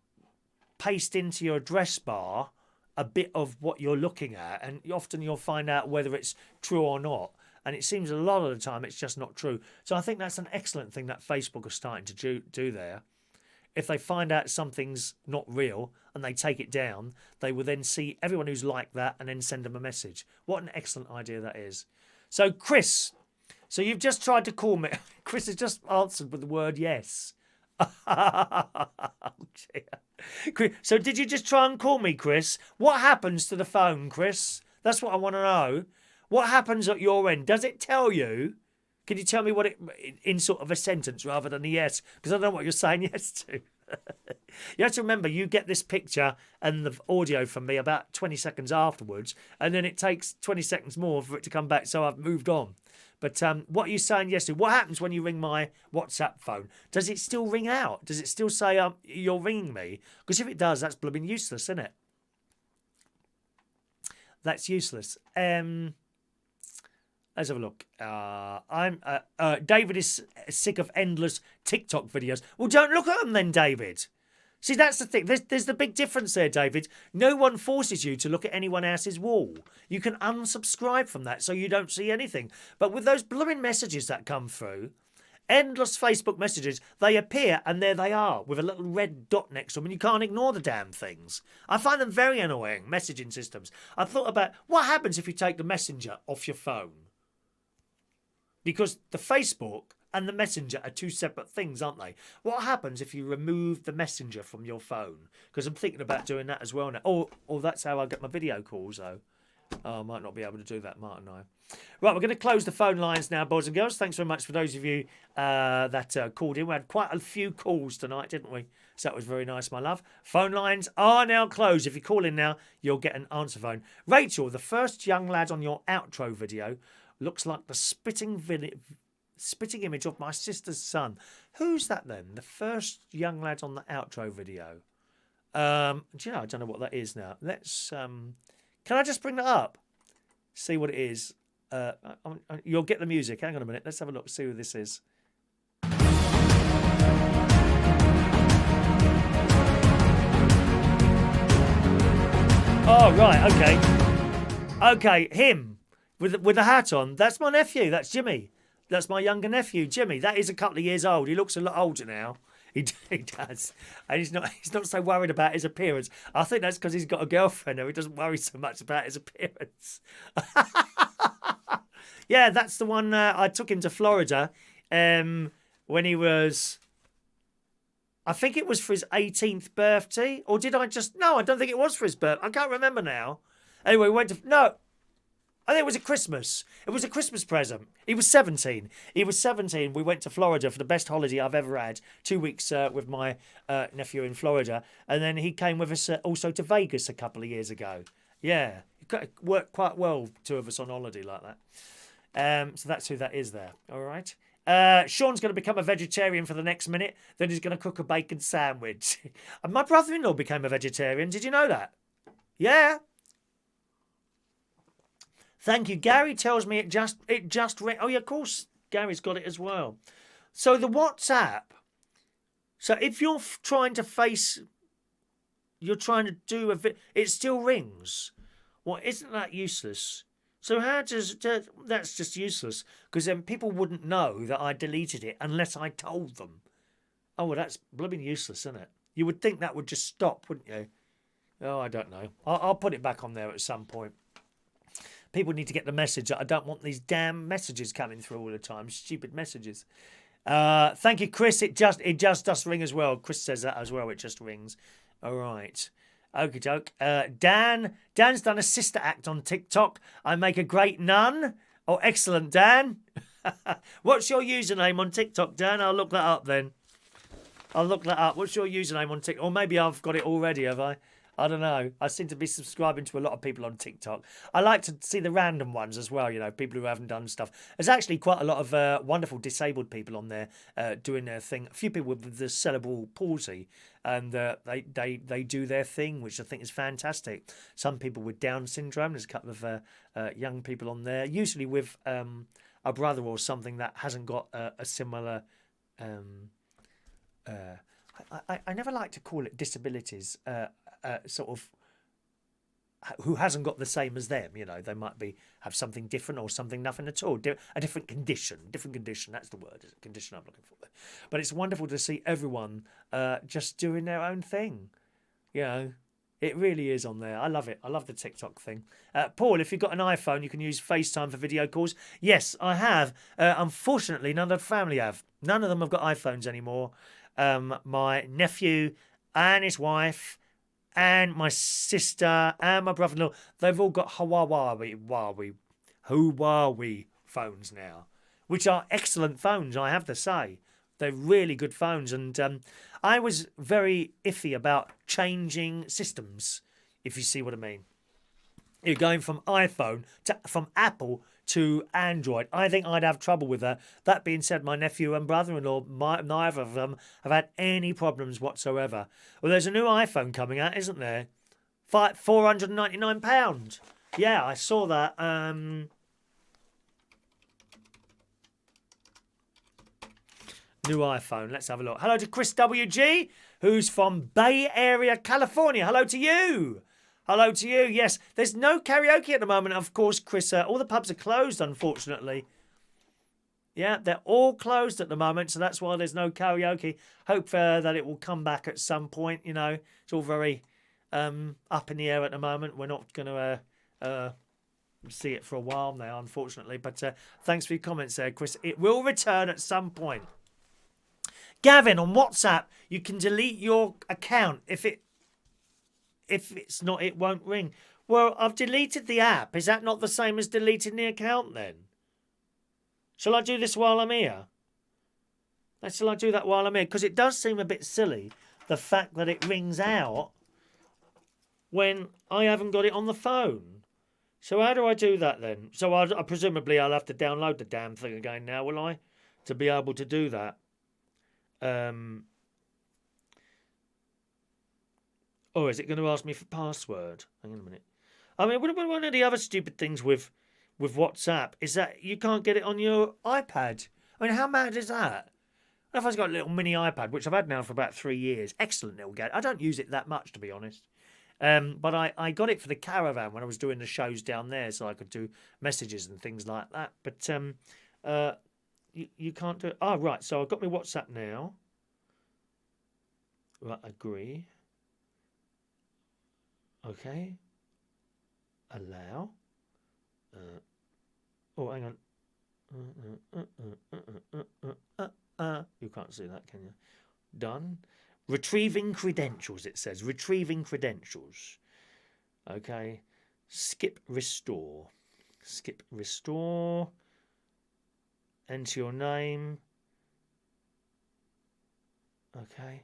paste into your address bar a bit of what you're looking at, and often you'll find out whether it's true or not. And it seems a lot of the time it's just not true. So I think that's an excellent thing that Facebook are starting to do there. If they find out something's not real and they take it down, they will then see everyone who's like that and then send them a message. What an excellent idea that is. So, Chris, you've just tried to call me. Chris has just answered with the word yes. Oh, dear. So did you just try and call me, Chris? What happens to the phone, Chris? That's what I want to know. What happens at your end? Does it tell you? Can you tell me what it in sort of a sentence rather than a yes? Because I don't know what you're saying yes to. You have to remember, you get this picture and the audio from me about 20 seconds afterwards, and then it takes 20 seconds more for it to come back, so I've moved on. But what are you saying yes to? What happens when you ring my WhatsApp phone? Does it still ring out? Does it still say you're ringing me? Because if it does, that's blooming useless, isn't it? That's useless. Let's have a look. David is sick of endless TikTok videos. Well, don't look at them then, David. See, that's the thing. There's the big difference there, David. No one forces you to look at anyone else's wall. You can unsubscribe from that so you don't see anything. But with those blooming messages that come through, endless Facebook messages, they appear and there they are with a little red dot next to them and you can't ignore the damn things. I find them very annoying, messaging systems. I've thought about what happens if you take the Messenger off your phone. Because the Facebook and the Messenger are two separate things, aren't they? What happens if you remove the Messenger from your phone? Because I'm thinking about doing that as well now. Or that's how I get my video calls, though. Oh, I might not be able to do that, mightn't I? Right, we're going to close the phone lines now, boys and girls. Thanks very much for those of you that called in. We had quite a few calls tonight, didn't we? So that was very nice, my love. Phone lines are now closed. If you call in now, you'll get an answer phone. Rachel, the first young lad on your outro video looks like the spitting image of my sister's son. Who's that then? The first young lad on the outro video. Do you know, I don't know what that is now. Let's... can I just bring that up? See what it is. You'll get the music. Hang on a minute. Let's have a look. See who this is. Oh, right. Okay. Okay, him with the hat on. That's my nephew. That's Jimmy. That's my younger nephew, Jimmy. That is a couple of years old. He looks a lot older now. He does. And he's not so worried about his appearance. I think that's because he's got a girlfriend or he doesn't worry so much about his appearance. Yeah, that's the one I took him to Florida when he was... I think it was for his 18th birthday. Or did I just... No, I don't think it was for his birthday. I can't remember now. Anyway, we went to... No. I think it was a Christmas. It was a Christmas present. He was 17. He was 17. We went to Florida for the best holiday I've ever had. 2 weeks with my nephew in Florida. And then he came with us also to Vegas a couple of years ago. Yeah. It worked quite well, two of us on holiday like that. So that's who that is there. All right. Sean's going to become a vegetarian for the next minute. Then he's going to cook a bacon sandwich. And my brother-in-law became a vegetarian. Did you know that? Yeah. Thank you. Gary tells me it just oh yeah, of course Gary's got it as well. So the WhatsApp. So if you're trying to do it still rings. Well, isn't that useless? So that's just useless because then people wouldn't know that I deleted it unless I told them. Oh well, that's blooming useless, isn't it? You would think that would just stop, wouldn't you? Oh, I don't know. I'll put it back on there at some point. People need to get the message that I don't want these damn messages coming through all the time. Stupid messages. Thank you, Chris. It just does ring as well. Chris says that as well. It just rings. All right. Okie doke. Dan's done a sister act on TikTok. I make a great nun. Oh, excellent, Dan. What's your username on TikTok, Dan? I'll look that up then. I'll look that up. What's your username on TikTok? Or maybe I've got it already, have I? I don't know. I seem to be subscribing to a lot of people on TikTok. I like to see the random ones as well, you know, people who haven't done stuff. There's actually quite a lot of wonderful disabled people on there doing their thing. A few people with the cerebral palsy, and they do their thing, which I think is fantastic. Some people with Down syndrome. There's a couple of young people on there, usually with a brother or something that hasn't got a similar... I never like to call it disabilities, sort of, who hasn't got the same as them, you know, they might have something different or something nothing at all, a different condition, that's the word, condition I'm looking for there. But it's wonderful to see everyone just doing their own thing, you know, it really is on there. I love it. I love the TikTok thing. Paul, if you've got an iPhone, you can use FaceTime for video calls. Yes, I have. Unfortunately, none of the family have. None of them have got iPhones anymore. My nephew and his wife and my sister and my brother-in-law, they've all got Huawei phones now, which are excellent phones, I have to say. They're really good phones, and I was very iffy about changing systems, if you see what I mean. You're going from from Apple to Android. I think I'd have trouble with that. That being said, my nephew and brother-in-law, neither of them have had any problems whatsoever. Well, there's a new iPhone coming out, isn't there? £499. Yeah, I saw that. New iPhone. Let's have a look. Hello to Chris WG, who's from Bay Area, California. Hello to you. Hello to you. Yes, there's no karaoke at the moment, of course, Chris. All the pubs are closed, unfortunately. Yeah, they're all closed at the moment, so that's why there's no karaoke. Hope that it will come back at some point, you know. It's all very up in the air at the moment. We're not going to see it for a while now, unfortunately. But thanks for your comments there, Chris. It will return at some point. Gavin, on WhatsApp, you can delete your account if it's not, it won't ring. Well, I've deleted the app. Is that not the same as deleting the account then? Shall I do this while I'm here? Shall I do that while I'm here? Because it does seem a bit silly, the fact that it rings out when I haven't got it on the phone. So how do I do that then? So presumably I'll have to download the damn thing again now, will I? To be able to do that. Or is it going to ask me for password? Hang on a minute. I mean, one of the other stupid things with WhatsApp is that you can't get it on your iPad. I mean, how mad is that? I've got a little mini iPad, which I've had now for about 3 years. Excellent little gadget. I don't use it that much, to be honest. But I got it for the caravan when I was doing the shows down there, so I could do messages and things like that. But you can't do it. Oh, right. So I've got my WhatsApp now. Right, agree. Okay. Allow. Oh, hang on. You can't see that, can you? Done. Retrieving credentials, it says. Retrieving credentials. Okay. Skip restore. Skip restore. Enter your name. Okay.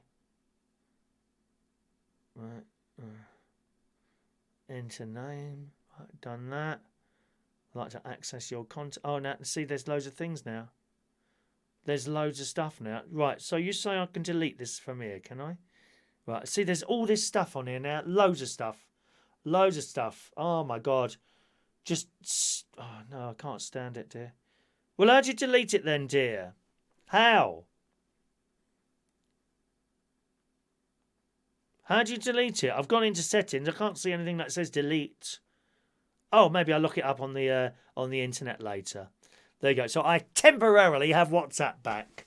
Right. Enter name. Right, done that. I'd like to access your content. Oh, now see, there's loads of things now. There's loads of stuff now. Right, so you say I can delete this from here, can I? Right, see, there's all this stuff on here now. Loads of stuff. Loads of stuff. Oh, my God. Just... Oh, no, I can't stand it, dear. Well, how'd you delete it then, dear? How? How do you delete it? I've gone into settings. I can't see anything that says delete. Oh, maybe I'll look it up on the internet later. There you go. So I temporarily have WhatsApp back.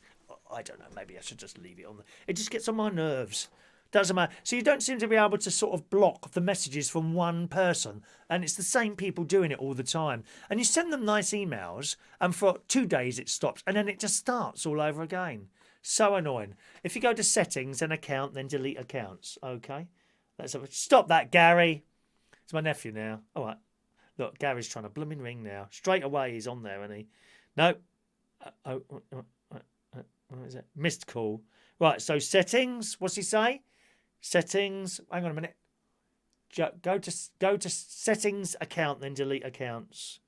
I don't know. Maybe I should just leave it on. It just gets on my nerves. Doesn't matter. So you don't seem to be able to sort of block the messages from one person. And it's the same people doing it all the time. And you send them nice emails. And for 2 days it stops. And then it just starts all over again. So annoying. If you go to settings and account, then delete accounts. Okay. Stop that, Gary. It's my nephew now. All right. Look, Gary's trying to blooming ring now. Straight away he's on there, isn't he? No. What is it? Missed call. Right, so settings. What's he say? Settings. Hang on a minute. Go to settings account, then delete accounts.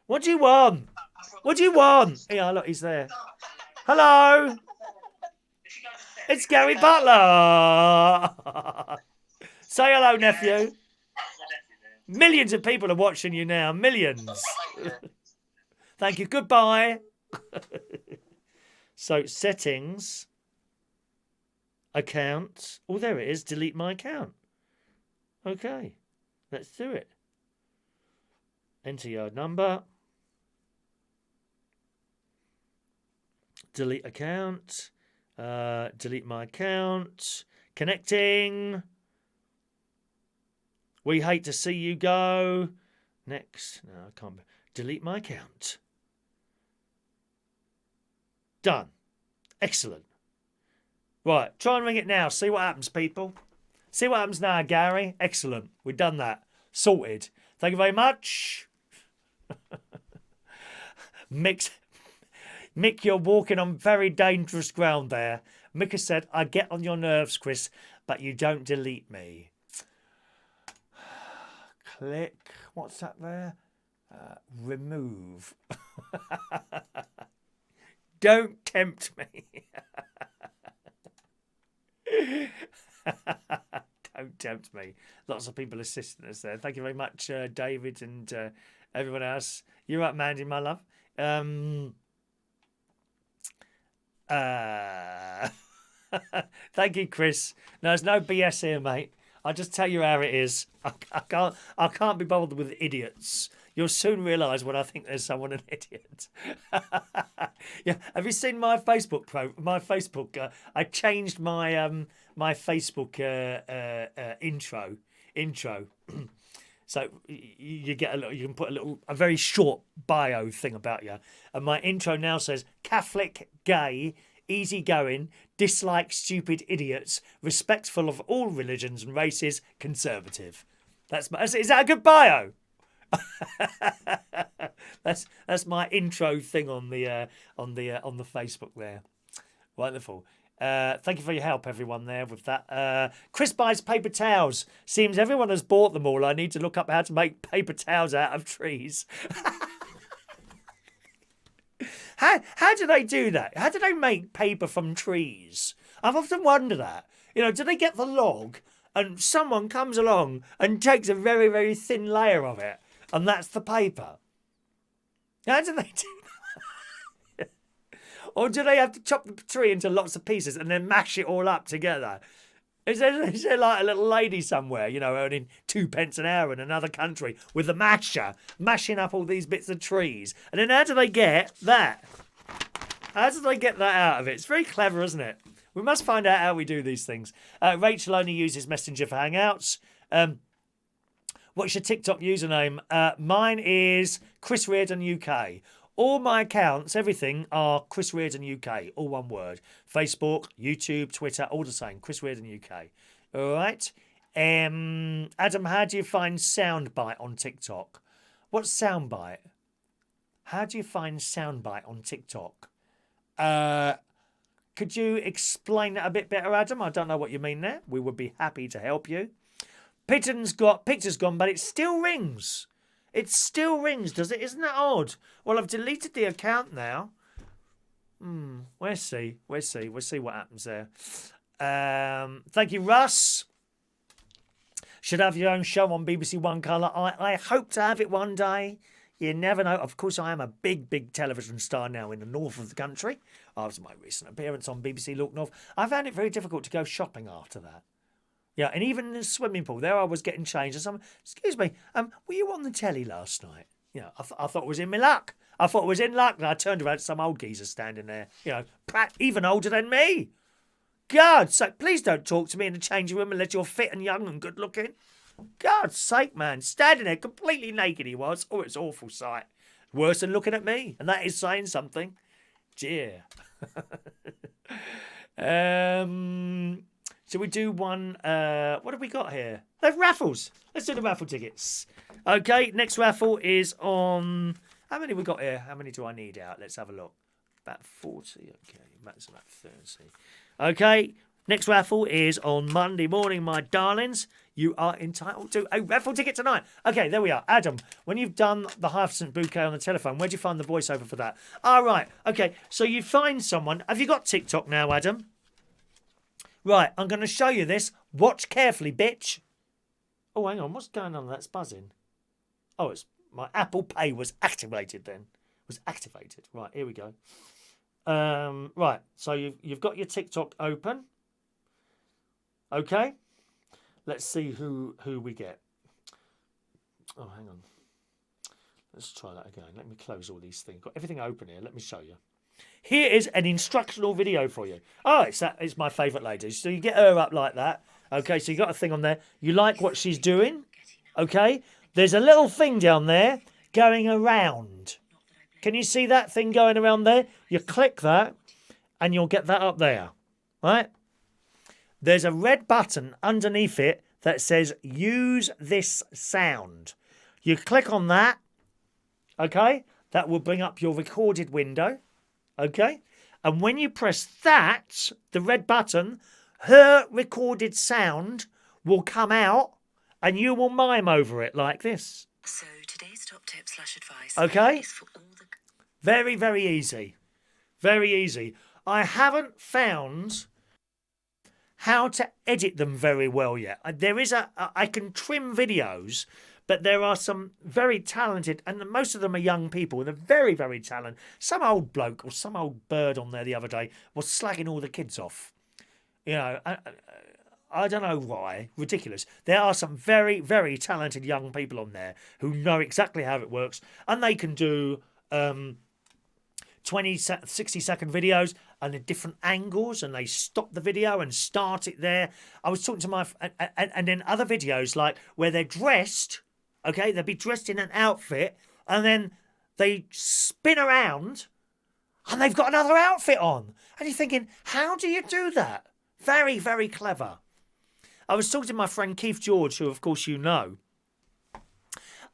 What do you want? What do you want? Yeah, look, he's there. Hello. It's Gary Butler. Say hello, nephew. Millions of people are watching you now. Millions. Thank you. Goodbye. So, settings. Account. Oh, there it is. Delete my account. Okay. Let's do it. Enter your number. Delete account. Delete my account. Connecting. We hate to see you go. Next. No, I can't. Delete my account. Done. Excellent. Right, try and ring it now. See what happens, people. See what happens now, Gary. Excellent. We've done that. Sorted. Thank you very much. Mick, you're walking on very dangerous ground there. Mick has said, I get on your nerves, Chris, but you don't delete me. Click. What's that there? Remove. Don't tempt me. Don't tempt me. Lots of people assisting us there. Thank you very much, David and everyone else. You're right, Mandy, my love. Thank you, Chris. No, there's no BS here, mate. I'll just tell you how it is. I can't be bothered with idiots. You'll soon realise when I think there's someone an idiot. Yeah, have you seen my Facebook I changed my my Facebook intro. So you get you can put a very short bio thing about you, and my intro now says Catholic, gay, easygoing, dislike stupid idiots, respectful of all religions and races, conservative. Is that a good bio? that's my intro thing on the Facebook there. Wonderful. Thank you for your help, everyone, there with that. Chris buys paper towels. Seems everyone has bought them all. I need to look up how to make paper towels out of trees. How do they do that? How do they make paper from trees? I've often wondered that. You know, do they get the log and someone comes along and takes a very, very thin layer of it and that's the paper? How do they do that? Or do they have to chop the tree into lots of pieces and then mash it all up together? Is there like a little lady somewhere, you know, earning 2p an hour in another country with a masher, mashing up all these bits of trees? And then how do they get that? How do they get that out of it? It's very clever, isn't it? We must find out how we do these things. Rachel only uses Messenger for Hangouts. What's your TikTok username? Mine is Chris Reardon UK. All my accounts, everything, are Chris Reardon UK. All one word. Facebook, YouTube, Twitter, all the same. Chris Reardon UK. All right. Adam, how do you find soundbite on TikTok? What's soundbite? How do you find soundbite on TikTok? Could you explain that a bit better, Adam? I don't know what you mean there. We would be happy to help you. Picture's gone, but it still rings. It still rings, does it? Isn't that odd? Well, I've deleted the account now. We'll see. We'll see what happens there. Thank you, Russ. Should have your own show on BBC One Colour. I hope to have it one day. You never know. Of course, I am a big, big television star now in the north of the country. After my recent appearance on BBC Look North, I found it very difficult to go shopping after that. Yeah, and even in the swimming pool, there I was getting changed. And someone, excuse me, were you on the telly last night? You know, I thought it was in my luck. I thought it was in luck. And I turned around, some old geezer standing there, you know, even older than me. God's sake, please don't talk to me in the changing room unless you're fit and young and good looking. God's sake, man, standing there completely naked he was. Oh, it's an awful sight. Worse than looking at me. And that is saying something. Dear. Shall we do one? What have we got here? They're raffles. Let's do the raffle tickets. Okay, next raffle is on... How many we got here? How many do I need out? Let's have a look. About 40. Okay, that's about 30. Okay, next raffle is on Monday morning, my darlings. You are entitled to a raffle ticket tonight. Okay, there we are. Adam, when you've done the Hyacinth bouquet on the telephone, where'd you find the voiceover for that? All right. Okay, so you find someone. Have you got TikTok now, Adam? Right, I'm going to show you this. Watch carefully, bitch. Oh, hang on. What's going on? That's buzzing. Oh, it's my Apple Pay was activated then. Was activated. Right, here we go. Right, so you've got your TikTok open. Okay. Let's see who we get. Oh, hang on. Let's try that again. Let me close all these things. Got everything open here. Let me show you. Here is an instructional video for you. Oh, it's my favourite lady. So you get her up like that. Okay, so you got a thing on there. You like what she's doing. Okay. There's a little thing down there going around. Can you see that thing going around there? You click that and you'll get that up there. Right? There's a red button underneath it that says use this sound. You click on that. Okay. That will bring up your recorded window. Okay. And when you press that, the red button, her recorded sound will come out and you will mime over it like this. So today's top tip/advice. Okay. Is for all the... Very, very easy. Very easy. I haven't found how to edit them very well yet. There is I can trim videos, but there are some very talented, and most of them are young people, and they're very, very talented. Some old bloke or some old bird on there the other day was slagging all the kids off. You know, I don't know why. Ridiculous. There are some very, very talented young people on there who know exactly how it works, and they can do 60-second videos and at different angles, and they stop the video and start it there. I was talking to and then other videos like where they're dressed, okay, they'll be dressed in an outfit and then they spin around and they've got another outfit on. And you're thinking, how do you do that? Very, very clever. I was talking to my friend Keith George, who of course you know.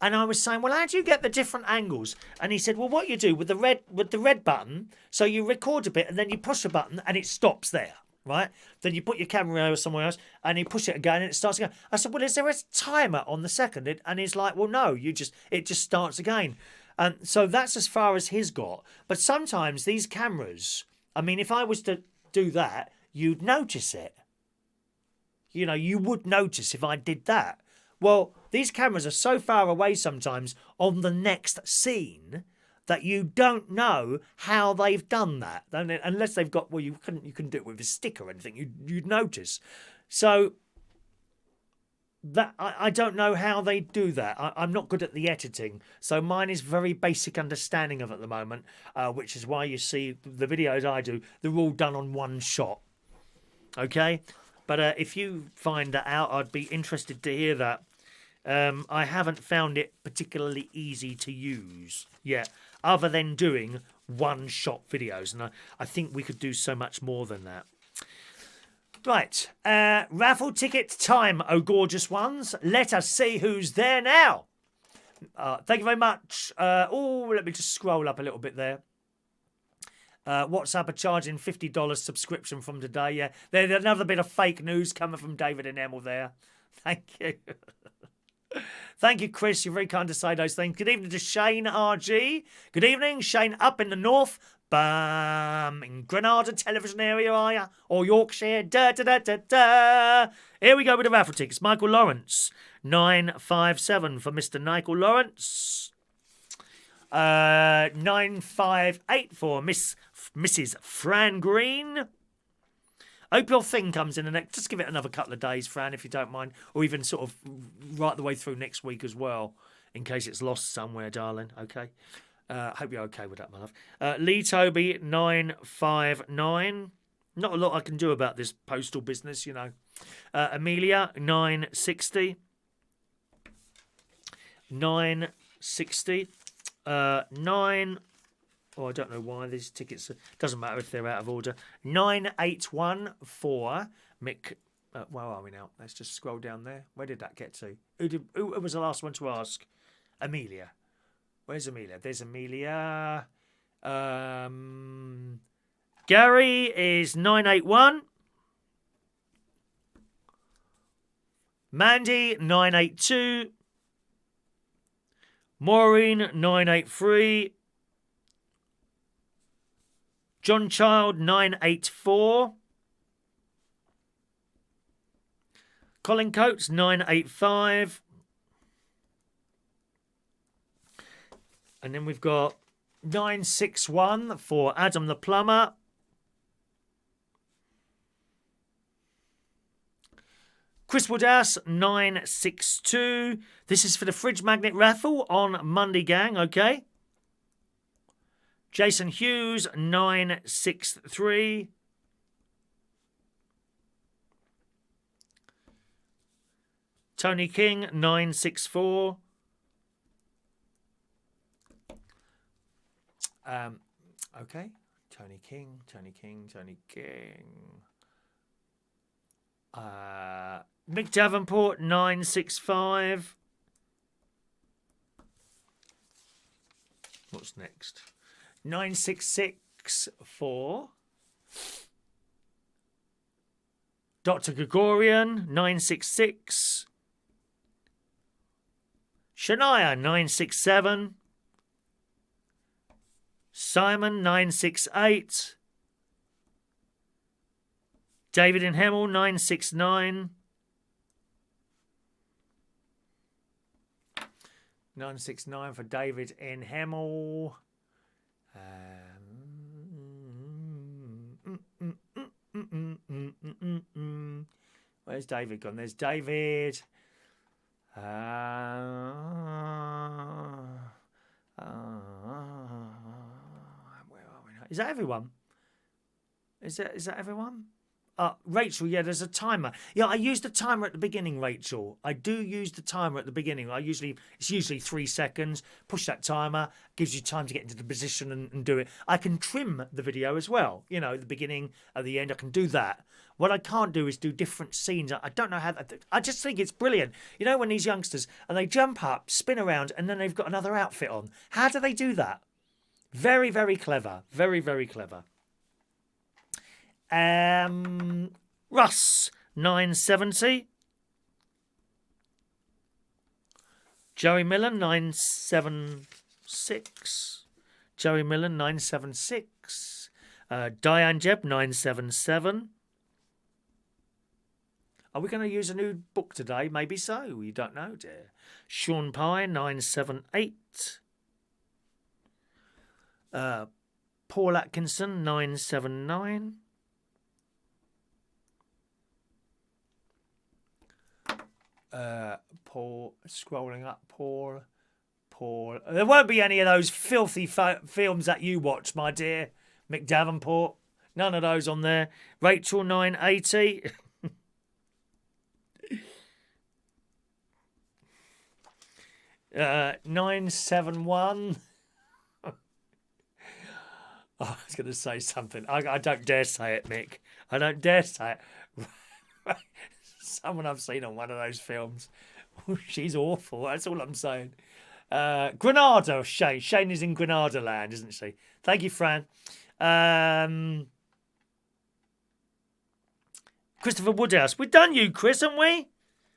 And I was saying, well, how do you get the different angles? And he said, well, what you do with the red button, so you record a bit and then you push a button and it stops there, right? Then you put your camera somewhere else and you push it again and it starts again. I said, well, is there a timer on the second? And he's like, well, no, it just starts again. And so that's as far as his got. But sometimes these cameras, I mean, if I was to do that, you'd notice it. You know, you would notice if I did that. Well, these cameras are so far away sometimes on the next scene that you don't know how they've done that. Unless they've got, well, you couldn't do it with a stick or anything. You'd notice. So that I don't know how they do that. I'm not good at the editing. So mine is very basic understanding of it at the moment, which is why you see the videos I do, they're all done on one shot. Okay? But if you find that out, I'd be interested to hear that. I haven't found it particularly easy to use yet, other than doing one-shot videos. And I think we could do so much more than that. Right. Raffle ticket time, oh gorgeous ones. Let us see who's there now. Thank you very much. Let me just scroll up a little bit there. WhatsApp are charging $50 subscription from today. Yeah, there's another bit of fake news coming from David and Emil there. Thank you. Thank you, Chris. You're very kind to say those things. Good evening to Shane RG. Good evening, Shane, up in the north. In Granada television area, are you? Or Yorkshire? Da da da da da. Here we go with the raffle tickets. Michael Lawrence, 957 for Mr. Michael Lawrence. 958 for Mrs. Fran Green. Hope your thing comes in the next. Just give it another couple of days, Fran, if you don't mind, or even sort of right the way through next week as well, in case it's lost somewhere, darling. Okay. Hope you're okay with that, my love. Lee Toby 959. Not a lot I can do about this postal business, you know. Amelia 960. 960. 9. Oh, I don't know why these tickets. Doesn't matter if they're out of order. 981 for Mick. Where are we now? Let's just scroll down there. Where did that get to? Who was the last one to ask? Amelia. Where's Amelia? There's Amelia. Gary is 981. Mandy 982. Maureen 983. John Child 984. Colin Coates 985. And then we've got 961 for Adam the Plumber. Chris Woodhouse 962. This is for the fridge magnet raffle on Monday, gang, okay? Jason Hughes 963. Tony King 964. Okay. Tony King. Mick Davenport 965. What's next? 966 for Dr. Gregorian 966. Shania 967. Simon 968. David in Hemel 969. 969 for David in Hemel. Where's David gone? There's David. Where are we now? Is that everyone? Is that everyone? Rachel, yeah, there's a timer. Yeah, I use the timer at the beginning, Rachel. I do use the timer at the beginning. It's usually 3 seconds. Push that timer, gives you time to get into the position and do it. I can trim the video as well. You know, at the beginning, at the end, I can do that. What I can't do is do different scenes. I don't know how. I just think it's brilliant. You know, when these youngsters, and they jump up, spin around, and then they've got another outfit on. How do they do that? Very, very clever. Very, very clever. Russ, 970. Joey Miller, 976. Joey Miller, 976. Diane Jeb, 977. Are we going to use a new book today? Maybe so. You don't know, dear. Sean Pye, 978. Paul Atkinson, 979. Paul, scrolling up, Paul. There won't be any of those filthy films that you watch, my dear. Mick Davenport, none of those on there. Rachel, 980. 971. I was going to say something. I don't dare say it, Mick. I don't dare say it. Someone I've seen on one of those films. She's awful. That's all I'm saying. Granada, Shane. Shane is in Granada land, isn't she? Thank you, Fran. Christopher Woodhouse. We've done you, Chris, haven't we?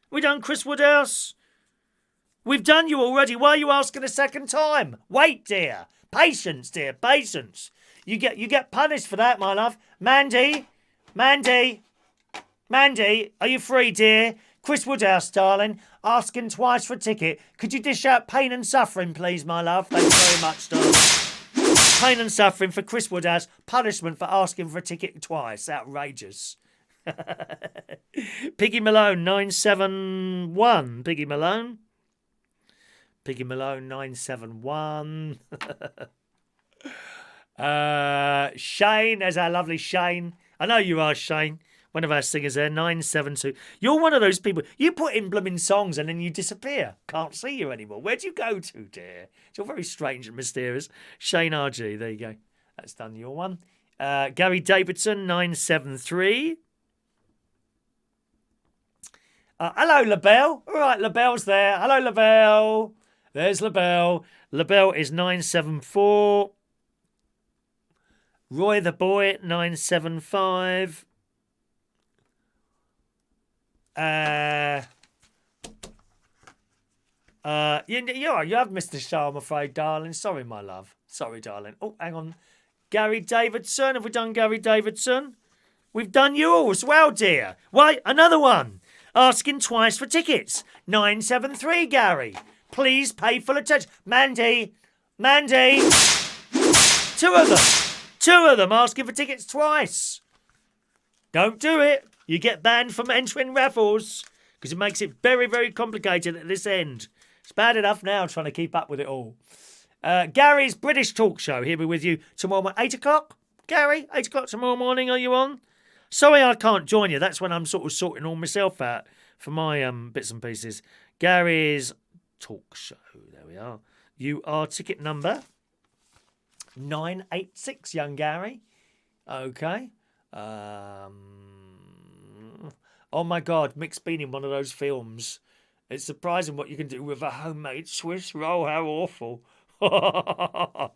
We done Chris Woodhouse? We've done you already. Why are you asking a second time? Wait, dear. Patience, dear. Patience. You get punished for that, my love. Mandy, are you free, dear? Chris Woodhouse, darling, asking twice for a ticket. Could you dish out pain and suffering, please, my love? Thank you very much, darling. Pain and suffering for Chris Woodhouse. Punishment for asking for a ticket twice. Outrageous. Piggy Malone, 971. Piggy Malone, 971. Shane, there's our lovely Shane. I know you are, Shane. One of our singers there, 972. You're one of those people. You put in blooming songs and then you disappear. Can't see you anymore. Where'd you go to, dear? You're very strange and mysterious. Shane RG, there you go. That's done your one. Gary Davidson, 973. Hello, LaBelle. All right, LaBelle's there. Hello, LaBelle. There's LaBelle. LaBelle is 974. Roy the Boy, 975. You have missed the show, I'm afraid, darling. Sorry, my love. Sorry, darling. Oh, hang on. Gary Davidson. Have we done Gary Davidson? We've done you as well, dear. Why, another one. Asking twice for tickets. 973, Gary. Please pay full attention. Mandy. Two of them asking for tickets twice. Don't do it. You get banned from entering raffles because it makes it very, very complicated at this end. It's bad enough now trying to keep up with it all. Gary's British Talk Show. He'll be with you tomorrow morning. 8 o'clock? Gary, 8 o'clock tomorrow morning. Are you on? Sorry I can't join you. That's when I'm sort of sorting all myself out for my bits and pieces. Gary's Talk Show. There we are. You are ticket number 986, young Gary. Okay. Oh my God, Mick's been in one of those films. It's surprising what you can do with a homemade Swiss roll. How awful. Oh,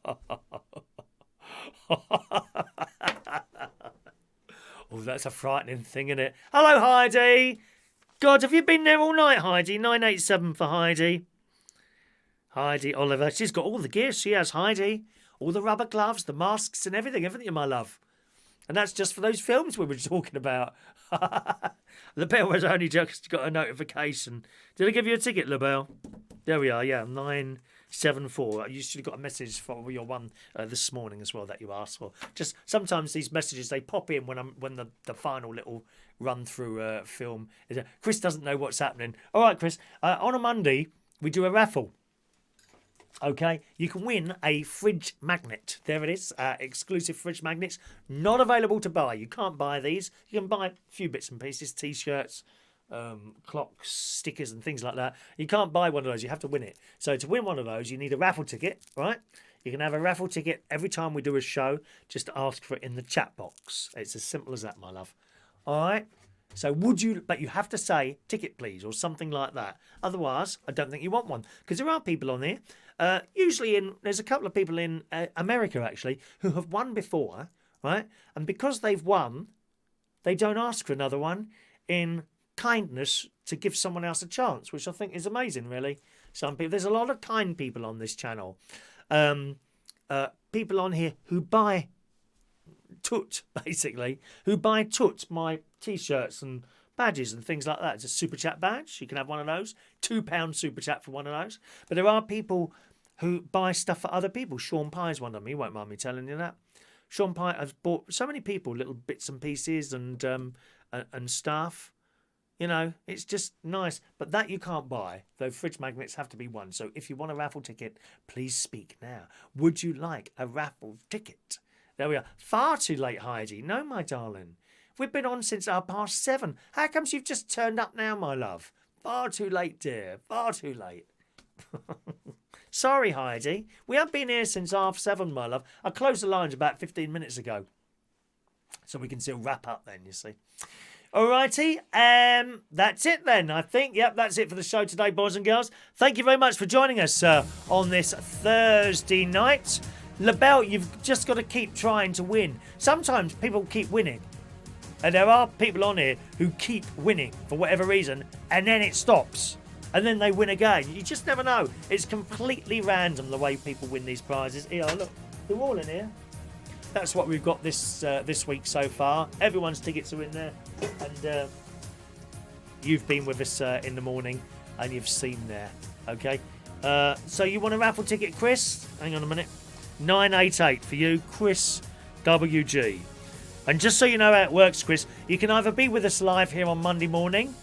that's a frightening thing, isn't it? Hello, Heidi. God, have you been there all night, Heidi? 987 for Heidi. Heidi Oliver. She's got all the gear. She has, Heidi. All the rubber gloves, the masks and everything, haven't you, my love? And that's just for those films we were talking about. LaBelle has only just got a notification. Did I give you a ticket, LaBelle? There we are, yeah, 974. You should have got a message for your one this morning as well that you asked for. Just sometimes these messages, they pop in when the final little run-through film. Chris doesn't know what's happening. All right, Chris, on a Monday, we do a raffle. Okay, you can win a fridge magnet. There it is, exclusive fridge magnets. Not available to buy. You can't buy these. You can buy a few bits and pieces, T-shirts, clocks, stickers and things like that. You can't buy one of those. You have to win it. So to win one of those, you need a raffle ticket, right? You can have a raffle ticket every time we do a show. Just ask for it in the chat box. It's as simple as that, my love. All right? So but you have to say ticket please or something like that. Otherwise, I don't think you want one. Because there are people on there, there's a couple of people in America actually, who have won before, right? And because they've won, they don't ask for another one in kindness to give someone else a chance, which I think is amazing, really. There's a lot of kind people on this channel. People on here who buy basically, who buy my T-shirts and badges and things like that. It's a super chat badge. You can have one of those. £2 super chat for one of those. But there are people who buy stuff for other people. Sean Pye's one of them. He won't mind me telling you that. Sean Pye has bought so many people little bits and pieces and stuff. You know, it's just nice. But that you can't buy. Those fridge magnets have to be won. So if you want a raffle ticket, please speak now. Would you like a raffle ticket? There we are. Far too late, Heidi. No, my darling. We've been on since 7:30. How comes you've just turned up now, my love? Far too late, dear. Far too late. Sorry, Heidi. We have been here since 7:30, my love. I closed the lines about 15 minutes ago. So we can still wrap up then, you see. Alrighty, that's it then, I think. Yep, that's it for the show today, boys and girls. Thank you very much for joining us on this Thursday night. LaBelle, you've just got to keep trying to win. Sometimes people keep winning. And there are people on here who keep winning for whatever reason, and then it stops. And then they win again. You just never know. It's completely random the way people win these prizes. Here, look, they're all in here. That's what we've got this week so far. Everyone's tickets are in there. And you've been with us in the morning, and you've seen there. Okay? So you want a raffle ticket, Chris? Hang on a minute. 988 for you, Chris WG. And just so you know how it works, Chris, you can either be with us live here on Monday morning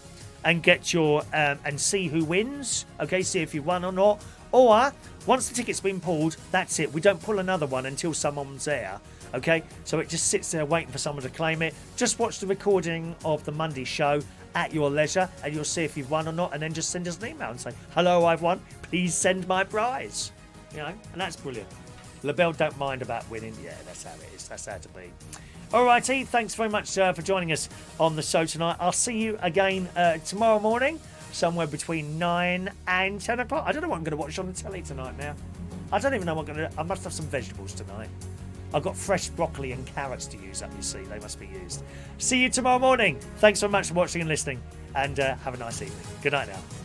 and get your and see who wins, okay, see if you won or not, or once the ticket's been pulled, that's it. We don't pull another one until someone's there, okay? So it just sits there waiting for someone to claim it. Just watch the recording of the Monday show at your leisure, and you'll see if you've won or not, and then just send us an email and say, hello, I've won. Please send my prize. You know, and that's brilliant. LaBelle don't mind about winning. Yeah, that's how it is. That's how to be. Alrighty, thanks very much for joining us on the show tonight. I'll see you again tomorrow morning, somewhere between 9 and 10 o'clock. I don't know what I'm going to watch on the telly tonight now. I don't even know what I'm going to do. I must have some vegetables tonight. I've got fresh broccoli and carrots to use up, you see. They must be used. See you tomorrow morning. Thanks so much for watching and listening, and have a nice evening. Good night now.